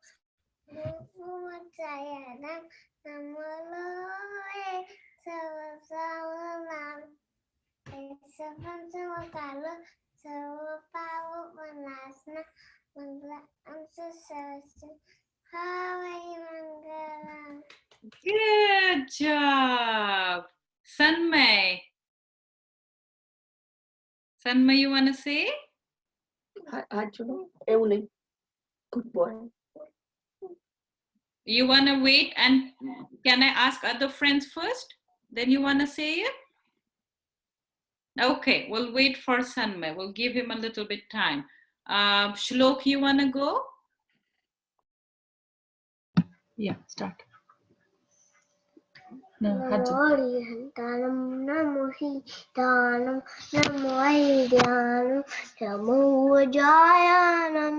[SPEAKER 3] Namo Jayanam, Namo Loe Savasavanam, Esavam Savakalo, Savapavo Manasana, Mangla Amsa Sarasya, Havai Mangalam.
[SPEAKER 1] Good job. Sanmay. Sanmay, you want to say?
[SPEAKER 2] Good boy.
[SPEAKER 1] You want to wait and can I ask other friends first? Then you want to say it? Okay, we'll wait for Sanmay. We'll give him a little bit time. Shlok, you want to go?
[SPEAKER 2] Yeah, start. No,
[SPEAKER 3] Namo
[SPEAKER 2] Hajj.
[SPEAKER 3] Arihantanam, Namo Siddhanam, Namo Ayodhyanam, Namo Vajayanam,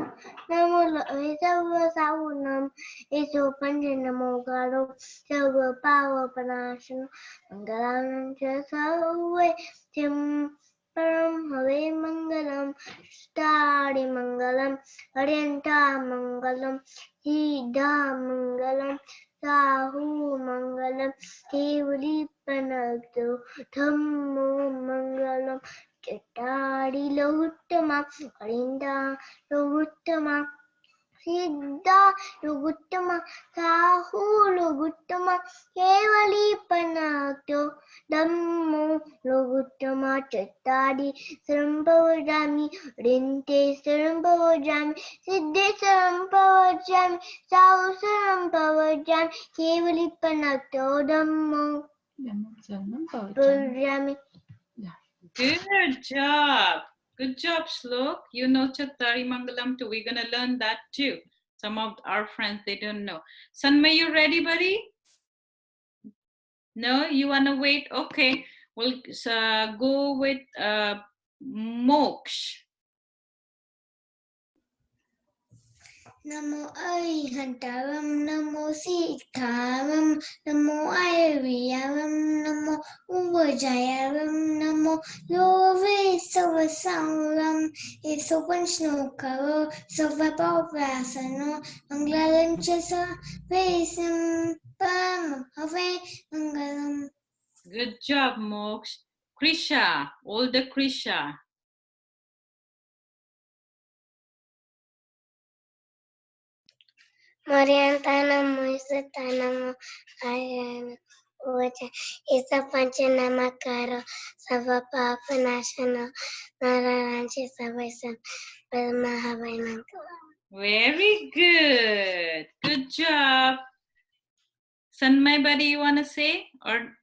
[SPEAKER 3] Namo Loisavasavanam, Eso Panjanamo Garo, Silva Power Panashan, Mangalam Chasave, Tim Param Have Mangalam, Stari Mangalam, Arianta Mangalam, Siddha Mangalam, Sahu Mangalam, Kevali Panagdo, Dhammo Mangalam, Chatari Lohuttama, Arinda Lohuttama, Siddha Lohuttama, Sahu Lohuttama, Kevali Panagdo, Dhammo Lohuttama, Chatari Sambhavajami, Rinte Sambhavajami, Siddhe Sambhavajami, Sahu Sambhavajami, Kevali Panagdo, Dhammo Purjami.
[SPEAKER 1] Good job. Good job, Shlok. You know Chattari Mangalam too. We're going to learn that too. Some of our friends, they don't know. Sanmay, you ready, buddy? No, you want to wait? Okay. We'll go with Moksh.
[SPEAKER 3] Namo Arihantaram, Namo Siddharam, Namo Ayurvediyaram, Namo Uvajayaram, Namo Love Savasaram, Eso Panchnokaro, Savapavasano, Manglalam Chasa, Vesim, Pam, Have Mangalam.
[SPEAKER 1] Good job, Moksh. Krisha, older Krisha.
[SPEAKER 3] Mariantanam, Moisatanam, Ayana, Uvaja, Isa Panchanamakaro, Savapapanashana, Nararanchi Savasam, Padmahavaimangalam.
[SPEAKER 1] Very good. Good job. Sanmay, buddy, you want to say? Or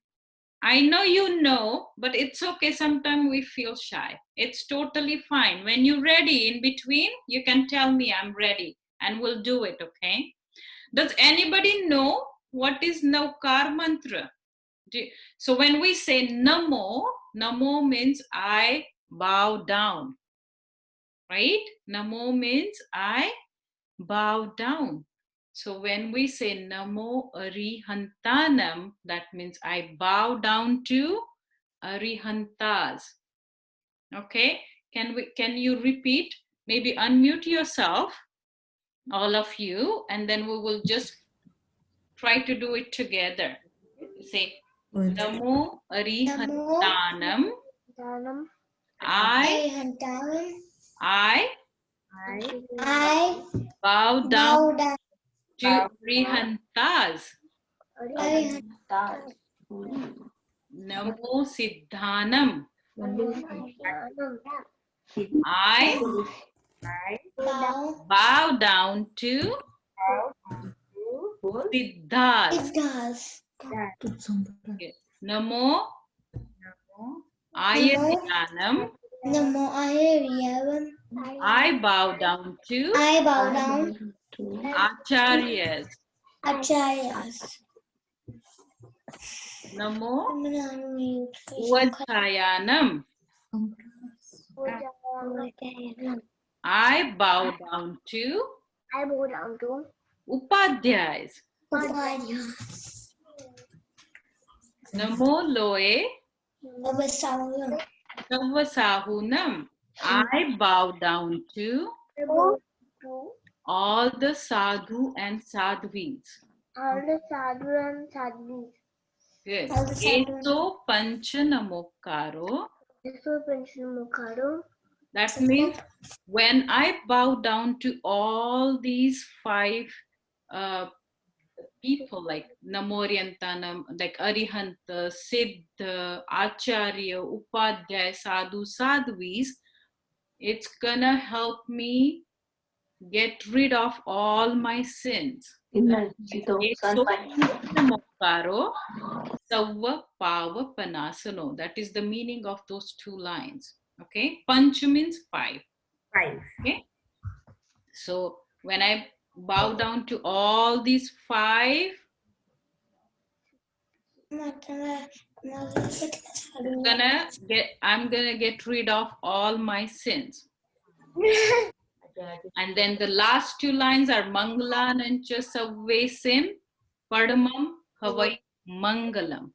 [SPEAKER 1] I know you know, but it's okay. Sometimes we feel shy. It's totally fine. When you're ready in between, you can tell me I'm ready and we'll do it, okay? Does anybody know what is Navkar mantra? So when we say Namo, Namo means I bow down, right? Namo means I bow down. So when we say Namo Arihantanam, that means I bow down to Arihantas. Okay, can you repeat? Maybe unmute yourself, all of you, and then we will just try to do it together. Say, Namo Arihantanam. I bow down to Arihantas. Namo Siddhanam. I bow down to Siddhas. Okay. Namo Ayadhyanam. I bow down to Acharyas. Namo Vajrayanam. I bow down to Upadhyayas. Namo Loe Savasahunam. I bow down to all the sadhu and sadhvis. Good. Eso Panchanamokaro. That means when I bow down to all these 5 people like Namoryantanam, like Arihanta, Siddha, Acharya, Upadhyaya, Sadhu, Sadhvis, it's gonna help me get rid of all my sins. Eso Panchanamokaro. Savva Pava Panasano. That is the meaning of those 2 lines. Okay. Panch means 5. Okay. So when I bow down to all these 5, I'm gonna get rid of all my sins. And then the last 2 lines are Mangalanancha Savvesim Padamam Havai Mangalam.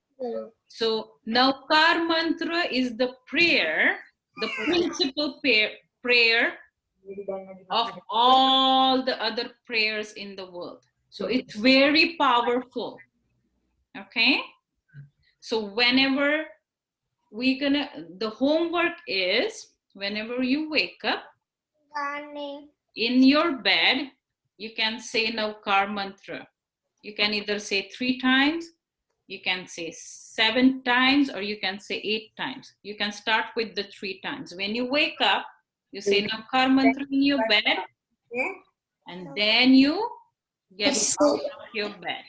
[SPEAKER 1] So Naukar mantra is the prayer, the principal prayer of all the other prayers in the world. So it's very powerful. Okay. So whenever the homework is, whenever you wake up in your bed, you can say Naukar mantra. You can either say 3 times, you can say 7 times, or you can say 8 times. You can start with the 3 times. When you wake up, you say Naukar mantra in your bed, and then you get out of your bed.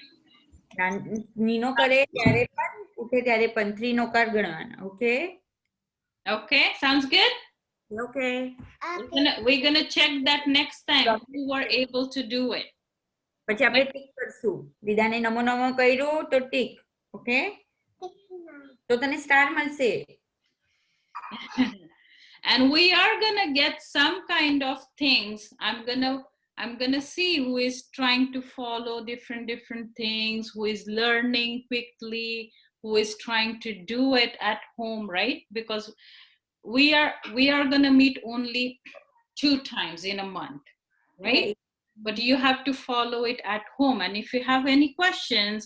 [SPEAKER 6] Nino કરે ત્યારે પણ ઉઠે ત્યારે પણ 3 નોકાર ગણવાના. Okay?
[SPEAKER 1] Okay, sounds good?
[SPEAKER 6] Okay.
[SPEAKER 1] We're gonna check that next time who were able to do it.
[SPEAKER 6] પછી આપણે tick કરશું. દીદાને નમો નમો કર્યું તો ટીક. ઓકે? તો તને સ્ટાર મળશે.
[SPEAKER 1] And we are gonna get some kind of things. I'm gonna see who is trying to follow different things, who is learning quickly, who is trying to do it at home, right? Because we are gonna meet only 2 times in a month, right? But you have to follow it at home. And if you have any questions,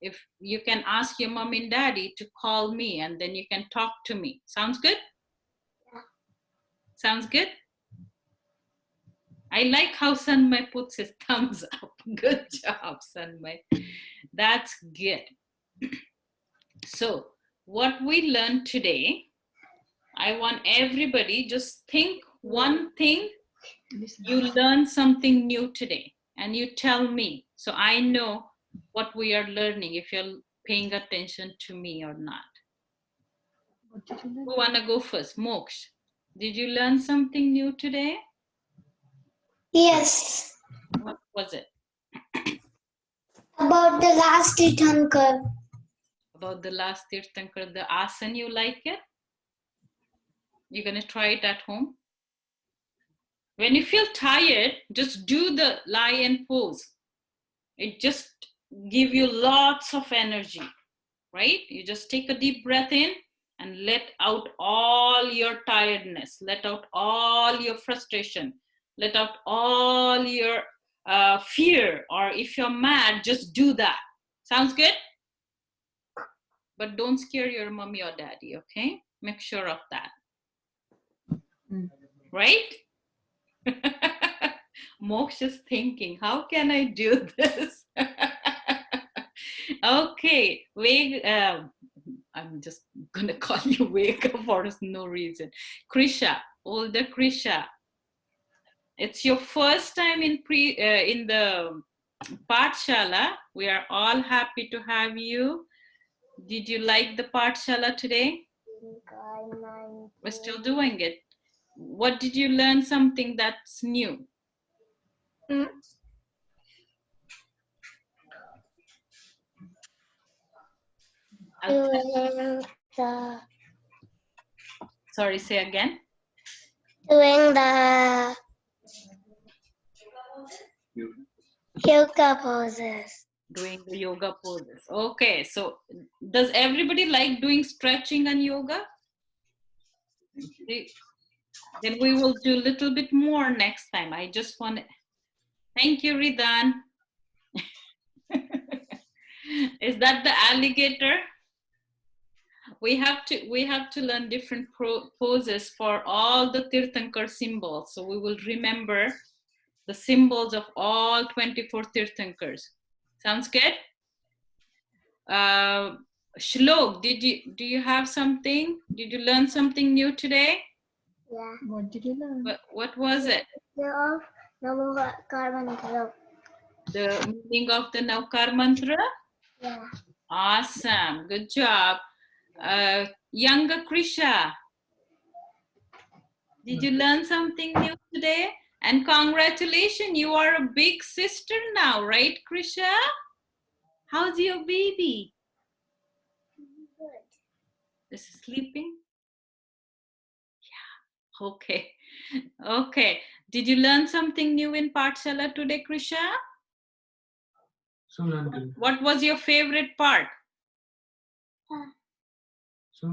[SPEAKER 1] if you can ask your mom and daddy to call me, and then you can talk to me. Sounds good? Sounds good? I like how Sanmay puts his thumbs up. Good job, Sanmay. That's good. So what we learned today, I want everybody just think one thing. You learn something new today and you tell me, so I know what we are learning, if you're paying attention to me or not. Who wanna go first? Moksh, did you learn something new today?
[SPEAKER 3] Yes.
[SPEAKER 1] What was it?
[SPEAKER 3] About the last Tirthankar.
[SPEAKER 1] About the last Tirthankar, the asana, you like it? You're gonna try it at home? When you feel tired, just do the lion pose. It just give you lots of energy, right? You just take a deep breath in and let out all your tiredness, let out all your frustration, let out all your fear, or if you're mad, just do that. Sounds good? But don't scare your mommy or daddy, okay? Make sure of that. Right? Moksha is thinking, how can I do this? Okay, I'm just gonna call you Vega for no reason. Krisha, older Krisha. It's your first time in the Pathshala. We are all happy to have you. Did you like the Pathshala today? We're still doing it. What did you learn something that's new? Sorry, say again.
[SPEAKER 3] Doing the yoga poses.
[SPEAKER 1] Doing the yoga poses. Okay, so does everybody like doing stretching and yoga? Then we will do a little bit more next time. I just want to... Thank you, Ridan. Is that the alligator? We have to learn different poses for all the Tirthankar symbols. So we will remember the symbols of all 24 Tirthankars. Sounds good? Shlok, do you have something? Did you learn something new today?
[SPEAKER 3] Yeah.
[SPEAKER 2] What did you learn?
[SPEAKER 1] What was it?
[SPEAKER 3] The Namaskar mantra.
[SPEAKER 1] The meaning of the Navkar mantra?
[SPEAKER 3] Yeah.
[SPEAKER 1] Awesome. Good job. Younger Krisha, did you learn something new today? And congratulations, you are a big sister now, right, Krisha? How's your baby?
[SPEAKER 3] Good.
[SPEAKER 1] Is she sleeping? Yeah. Okay. Okay. Did you learn something new in Pathshala today, Krisha?
[SPEAKER 5] So, Uncle.
[SPEAKER 1] What was your favorite part?
[SPEAKER 5] So,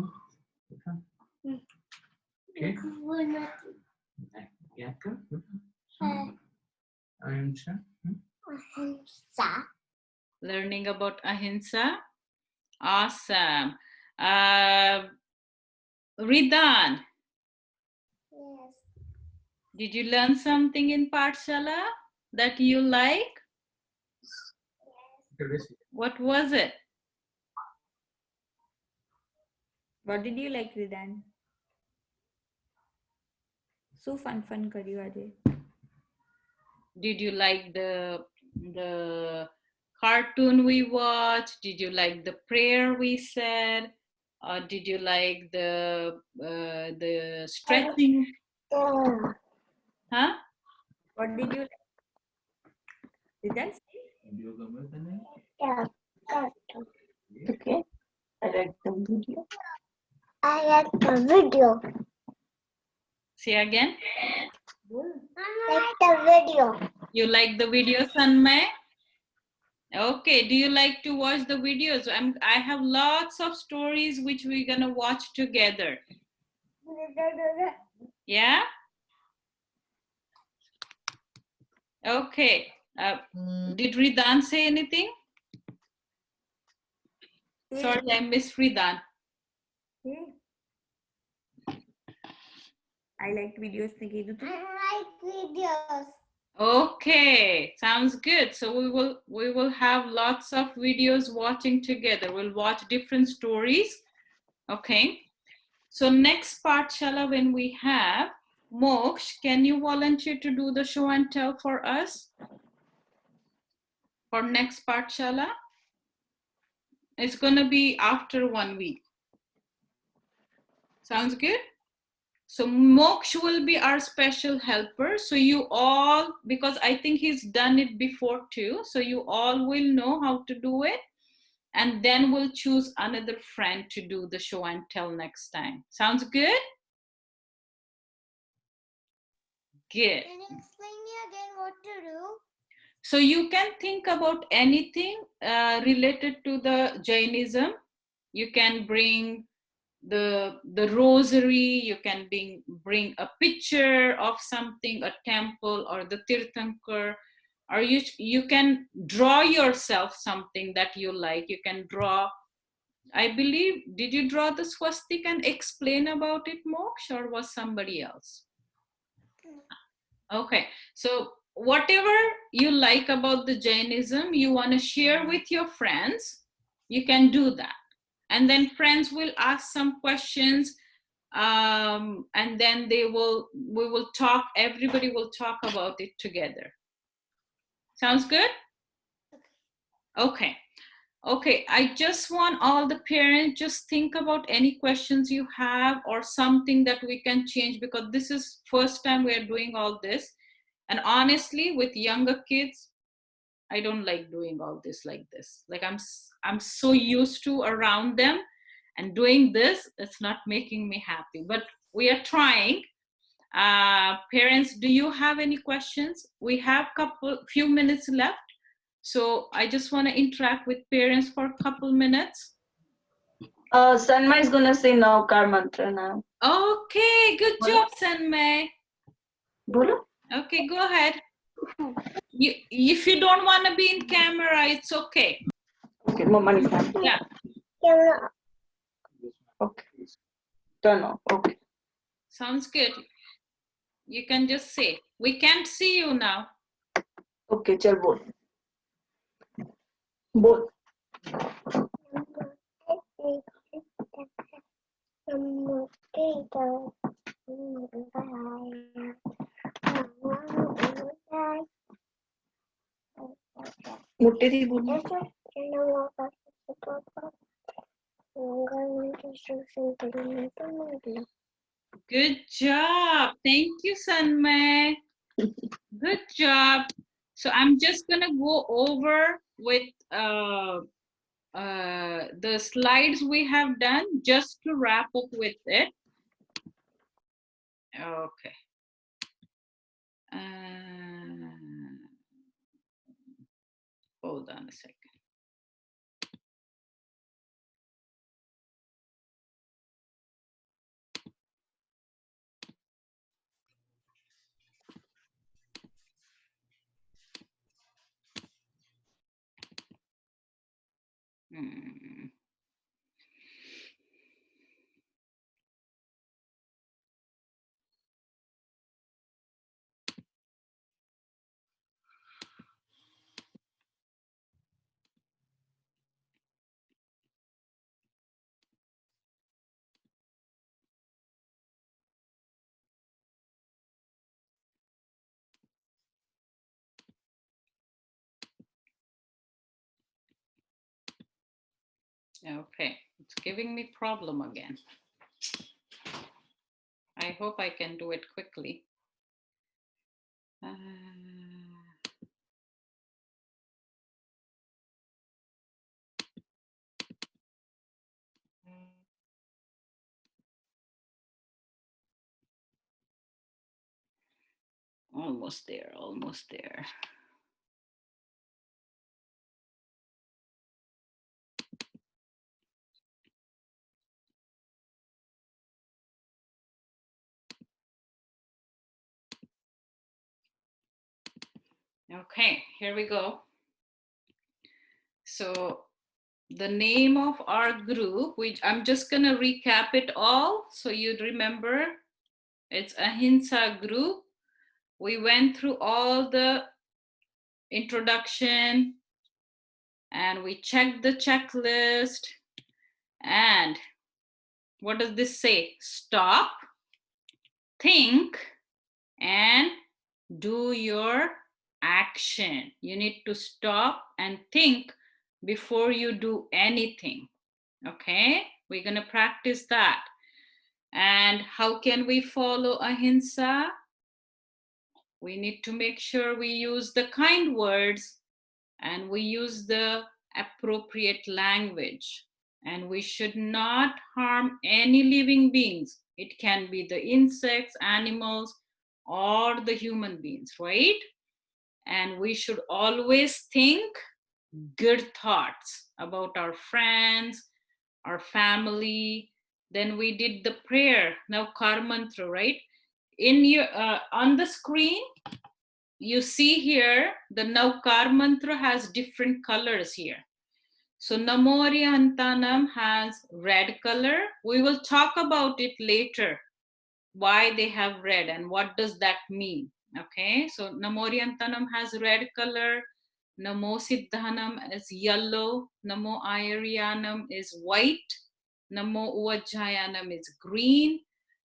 [SPEAKER 5] okay. Yakka. Ahimsa.
[SPEAKER 3] Ahimsa.
[SPEAKER 1] Learning about Ahimsa. Awesome. Ridan,
[SPEAKER 3] Yes.
[SPEAKER 1] did you learn something in Pathshala that you like? What was it?
[SPEAKER 6] What did you like, Ridan? So fun કર્યું આજે.
[SPEAKER 1] Did you like the cartoon we watched? Did you like the prayer we said? Or did you like the stretching? Huh?
[SPEAKER 6] What did you like? Ridan?
[SPEAKER 3] Yeah.
[SPEAKER 2] Okay. I like the video.
[SPEAKER 3] I like the video.
[SPEAKER 1] Say again.
[SPEAKER 3] I like the video.
[SPEAKER 1] You like the video, Sanmay? Okay, do you like to watch the videos? I have lots of stories which we're gonna watch together. Yeah? Okay. Did Ridan say anything? Sorry, I missed Ridan.
[SPEAKER 6] Yeah. I liked videos ને કીધું તું.
[SPEAKER 3] I like videos.
[SPEAKER 1] Okay, sounds good. So we will have lots of videos watching together. We'll watch different stories. Okay. So next Pathshala when we have Moksh, can you volunteer to do the show and tell for us? For next Pathshala? It's gonna be after 1 week. Sounds good? So Moksh will be our special helper. So you all, because I think he's done it before too, so you all will know how to do it. And then we'll choose another friend to do the show and tell next time. Sounds good? Good.
[SPEAKER 3] Can you explain me again what to do?
[SPEAKER 1] So you can think about anything related to the Jainism. You can bring the rosary, you can bring a picture of something, a temple or the tirthankar, or you can draw yourself something that you like. You can draw, I believe, did you draw the swastika and explain about it, Moksha, or was somebody else? Okay, so whatever you like about the Jainism, you want to share with your friends, you can do that. And then friends will ask some questions, and then we will talk, everybody will talk about it together. Sounds good? Okay. Okay, I just want all the parents, just think about any questions you have or something that we can change, because this is first time we are doing all this. And honestly, with younger kids, I don't like doing all this like this. Like I'm so used to around them, and doing this, it's not making me happy. But we are trying. Parents, do you have any questions? We have few minutes left. So I just want to interact with parents for a couple minutes.
[SPEAKER 2] Sanma is gonna say now Kar mantra now.
[SPEAKER 1] Okay, good job, Sanmay.
[SPEAKER 2] Bolo?
[SPEAKER 1] Okay, go ahead. If you don't want to be in camera, it's okay.
[SPEAKER 2] Okay, Mama.
[SPEAKER 1] Yeah.
[SPEAKER 2] Okay. Turn off. Okay.
[SPEAKER 1] Sounds good. You can just say. We can't see you now.
[SPEAKER 2] Okay, chal bol. Bol. मोटे थी बोली.
[SPEAKER 1] Good job. Thank you, Sanmay. Good job. So I'm just gonna go over with the slides we have done just to wrap up with it. Okay. Hold on a second. Okay, it's giving me problem again. I hope I can do it quickly. Almost there, almost there. Okay, here we go. So the name of our group, which I'm just gonna recap it all so you'd remember. It's Ahimsa group. We went through all the introduction and we checked the checklist. And what does this say? Stop, think, and do your action. You need to stop and think before you do anything. Okay, we're gonna practice that. And how can we follow ahimsa? We need to make sure we use the kind words and we use the appropriate language. And we should not harm any living beings. It can be the insects, animals, or the human beings, right? And we should always think good thoughts about our friends, our family, Then we did the prayer, Navkar mantra, right? In your on the screen, you see here the Navkar mantra has different colors here. So Namo Arihantanam has red color. We will talk about it later, why they have red and what does that mean. Okay, so Namo Arihantanam has red color. Namo Siddhanam is yellow. Namo Ayariyanam is white. Namo Uvajjayanam is green.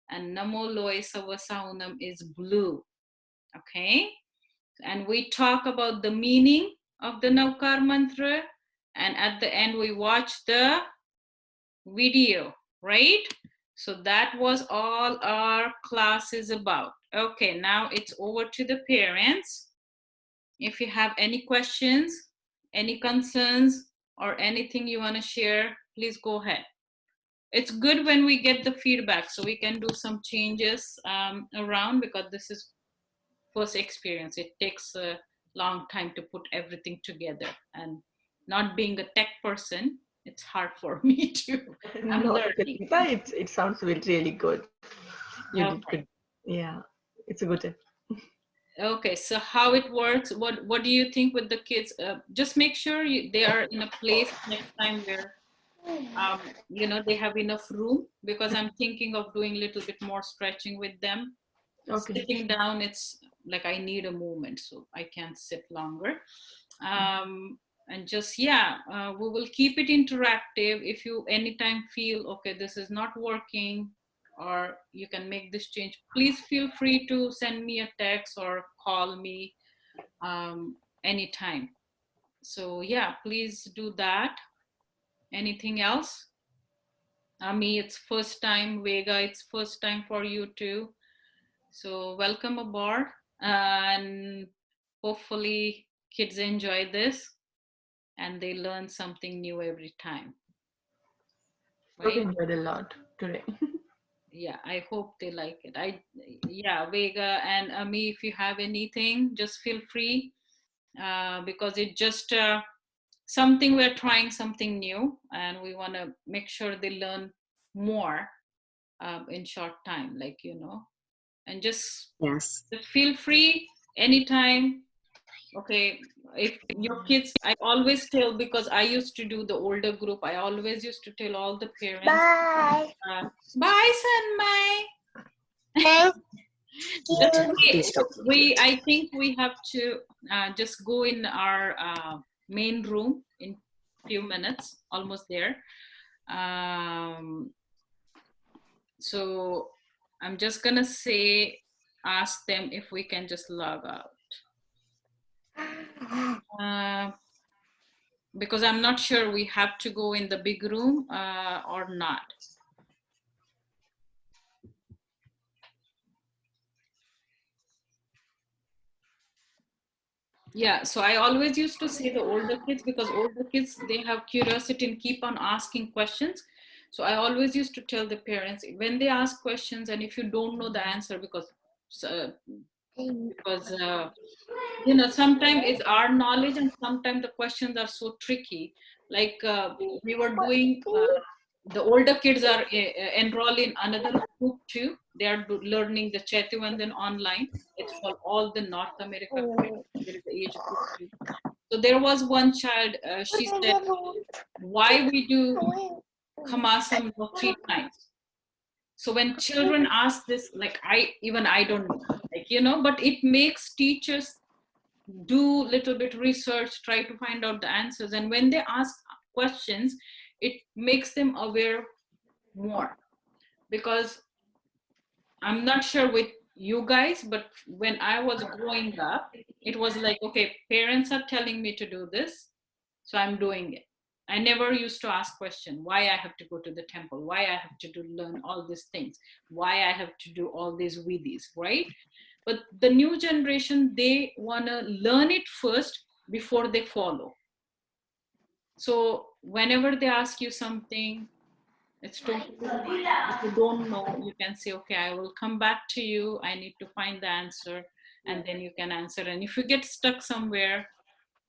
[SPEAKER 1] And Namo Loe Savasaunam is blue. Okay, and we talk about the meaning of the Navkar mantra, and at the end we watch the video, right? So that was all our class is about. Okay, now it's over to the parents. If you have any questions, any concerns, or anything you want to share, please go ahead. It's good when we get the feedback so we can do some changes around, because this is first experience. It takes a long time to put everything together, and not being a tech person, it's hard for me to. I'm
[SPEAKER 2] No,
[SPEAKER 1] learning.
[SPEAKER 2] it sounds really good. You did good. Yeah, it's a good tip.
[SPEAKER 1] Okay, so how it works, what do you think with the kids? Just make sure they are in a place next time where you know, they have enough room, because I'm thinking of doing a little bit more stretching with them.
[SPEAKER 2] Okay.
[SPEAKER 1] Sitting down, it's like I need a movement, so I can't sit longer. And just, yeah, we will keep it interactive. If you anytime feel, okay, this is not working, or you can make this change, please feel free to send me a text or call me anytime. So yeah, please do that. Anything else? Ami, it's first time. Vega, it's first time for you too. So welcome aboard, and hopefully kids enjoy this and they learn something new every time.
[SPEAKER 2] Hope you
[SPEAKER 1] Right?
[SPEAKER 2] enjoyed a lot today.
[SPEAKER 1] Yeah, I hope they like it. Yeah, Vega and Ami, if you have anything, just feel free, because it just something, we're trying something new, and we want to make sure they learn more in short time, like, you know, and just
[SPEAKER 4] Yes.
[SPEAKER 1] feel free anytime. Okay, if your kids, I always tell, because I used to do the older group, I always used to tell all the parents,
[SPEAKER 3] Bye.
[SPEAKER 1] bye Sanmai.
[SPEAKER 3] Thank
[SPEAKER 1] Just
[SPEAKER 3] you.
[SPEAKER 4] Please stop.
[SPEAKER 1] I think we have to just go in our main room in few minutes, almost there. So I'm just gonna ask them if we can just log out. Because I'm not sure we have to go in the big room or not. Yeah, so I always used to say the older kids, because older kids, they have curiosity and keep on asking questions. So I always used to tell the parents, when they ask questions, and if you don't know the answer, because you know, sometimes it's our knowledge and sometimes the questions are so tricky. Like we were doing, the older kids are enrolled in another group too. They are learning the Chaityavandan online. It's for all the North America. There is the age group too. So there was one child, she said, why we do Khamasam 3 times? So when children ask this, like I don't know, like, you know, but it makes teachers do little bit research, try to find out the answers, and when they ask questions, it makes them aware more. Because I'm not sure with you guys, but when I was growing up, it was like, okay, parents are telling me to do this, so I'm doing it. I never used to ask question, why I have to go to the temple, why I have to learn all these things, why I have to do all these vidhis, right? But the new generation, they want to learn it first before they follow. So whenever they ask you something, it's totally fine. If you don't know, you can say, okay, I will come back to you. I need to find the answer. And then you can answer. And if you get stuck somewhere,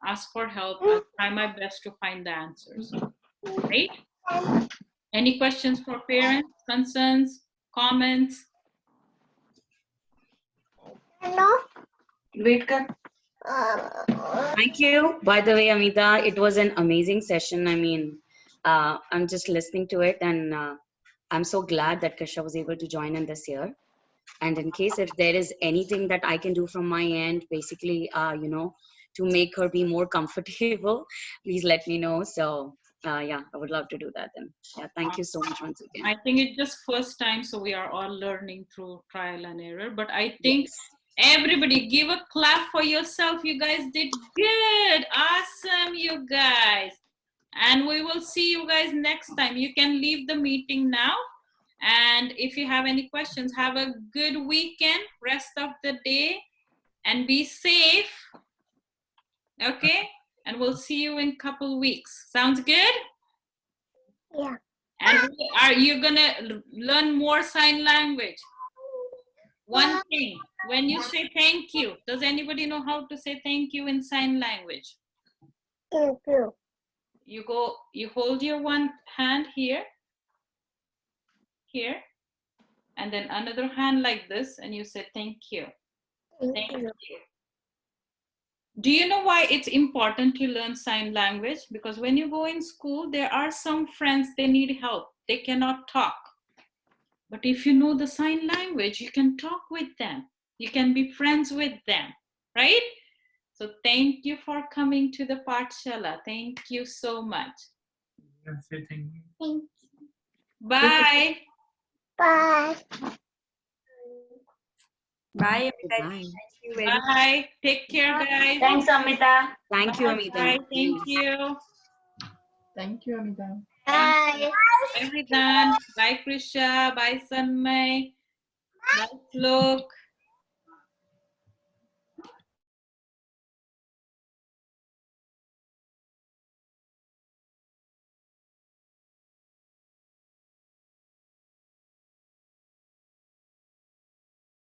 [SPEAKER 1] ask for help. I'll try my best to find the answers. Right? Any questions for parents, concerns, comments?
[SPEAKER 3] No.
[SPEAKER 6] Wait, kar.
[SPEAKER 4] Thank you. By the way, Amita, it was an amazing session. I mean, I'm just listening to it, and I'm so glad that Krisha was able to join in this year. And in case if there is anything that I can do from my end, basically, to make her be more comfortable, please let me know. So, yeah, I would love to do that then. Yeah, thank you so much once again.
[SPEAKER 1] I think it's just first time, so we are all learning through trial and error. But I think everybody give a clap for yourself. You guys did good. Awesome, you guys. And we will see you guys next time. You can leave the meeting now. And if you have any questions, have a good weekend, rest of the day, and be safe. Okay? And we'll see you in a couple weeks. Sounds good?
[SPEAKER 3] Yeah.
[SPEAKER 1] And are you gonna learn more sign language? One thing, when you say thank you, does anybody know how to say thank you in sign language?
[SPEAKER 3] Thank you.
[SPEAKER 1] You hold your one hand here, and then another hand like this, and you say thank you.
[SPEAKER 3] Thank you.
[SPEAKER 1] Do you know why it's important to learn sign language? Because when you go in school, there are some friends, they need help. They cannot talk. But if you know the sign language, you can talk with them. You can be friends with them, right? So thank you for coming to the Pathshala. Thank you so much.
[SPEAKER 5] Yeah, say thank you.
[SPEAKER 3] Thank you.
[SPEAKER 1] Bye.
[SPEAKER 3] Bye.
[SPEAKER 6] Bye, Amita.
[SPEAKER 4] Bye.
[SPEAKER 6] Thank you very much.
[SPEAKER 1] Bye. Take care, guys.
[SPEAKER 6] Thanks, Amita.
[SPEAKER 4] Thank you, Amita.
[SPEAKER 1] Bye. Thank you.
[SPEAKER 2] Thank you, Amita.
[SPEAKER 3] Bye.
[SPEAKER 1] Bye, Ridan. Bye, Krisha. Bye, Sanmay. Bye, Slok.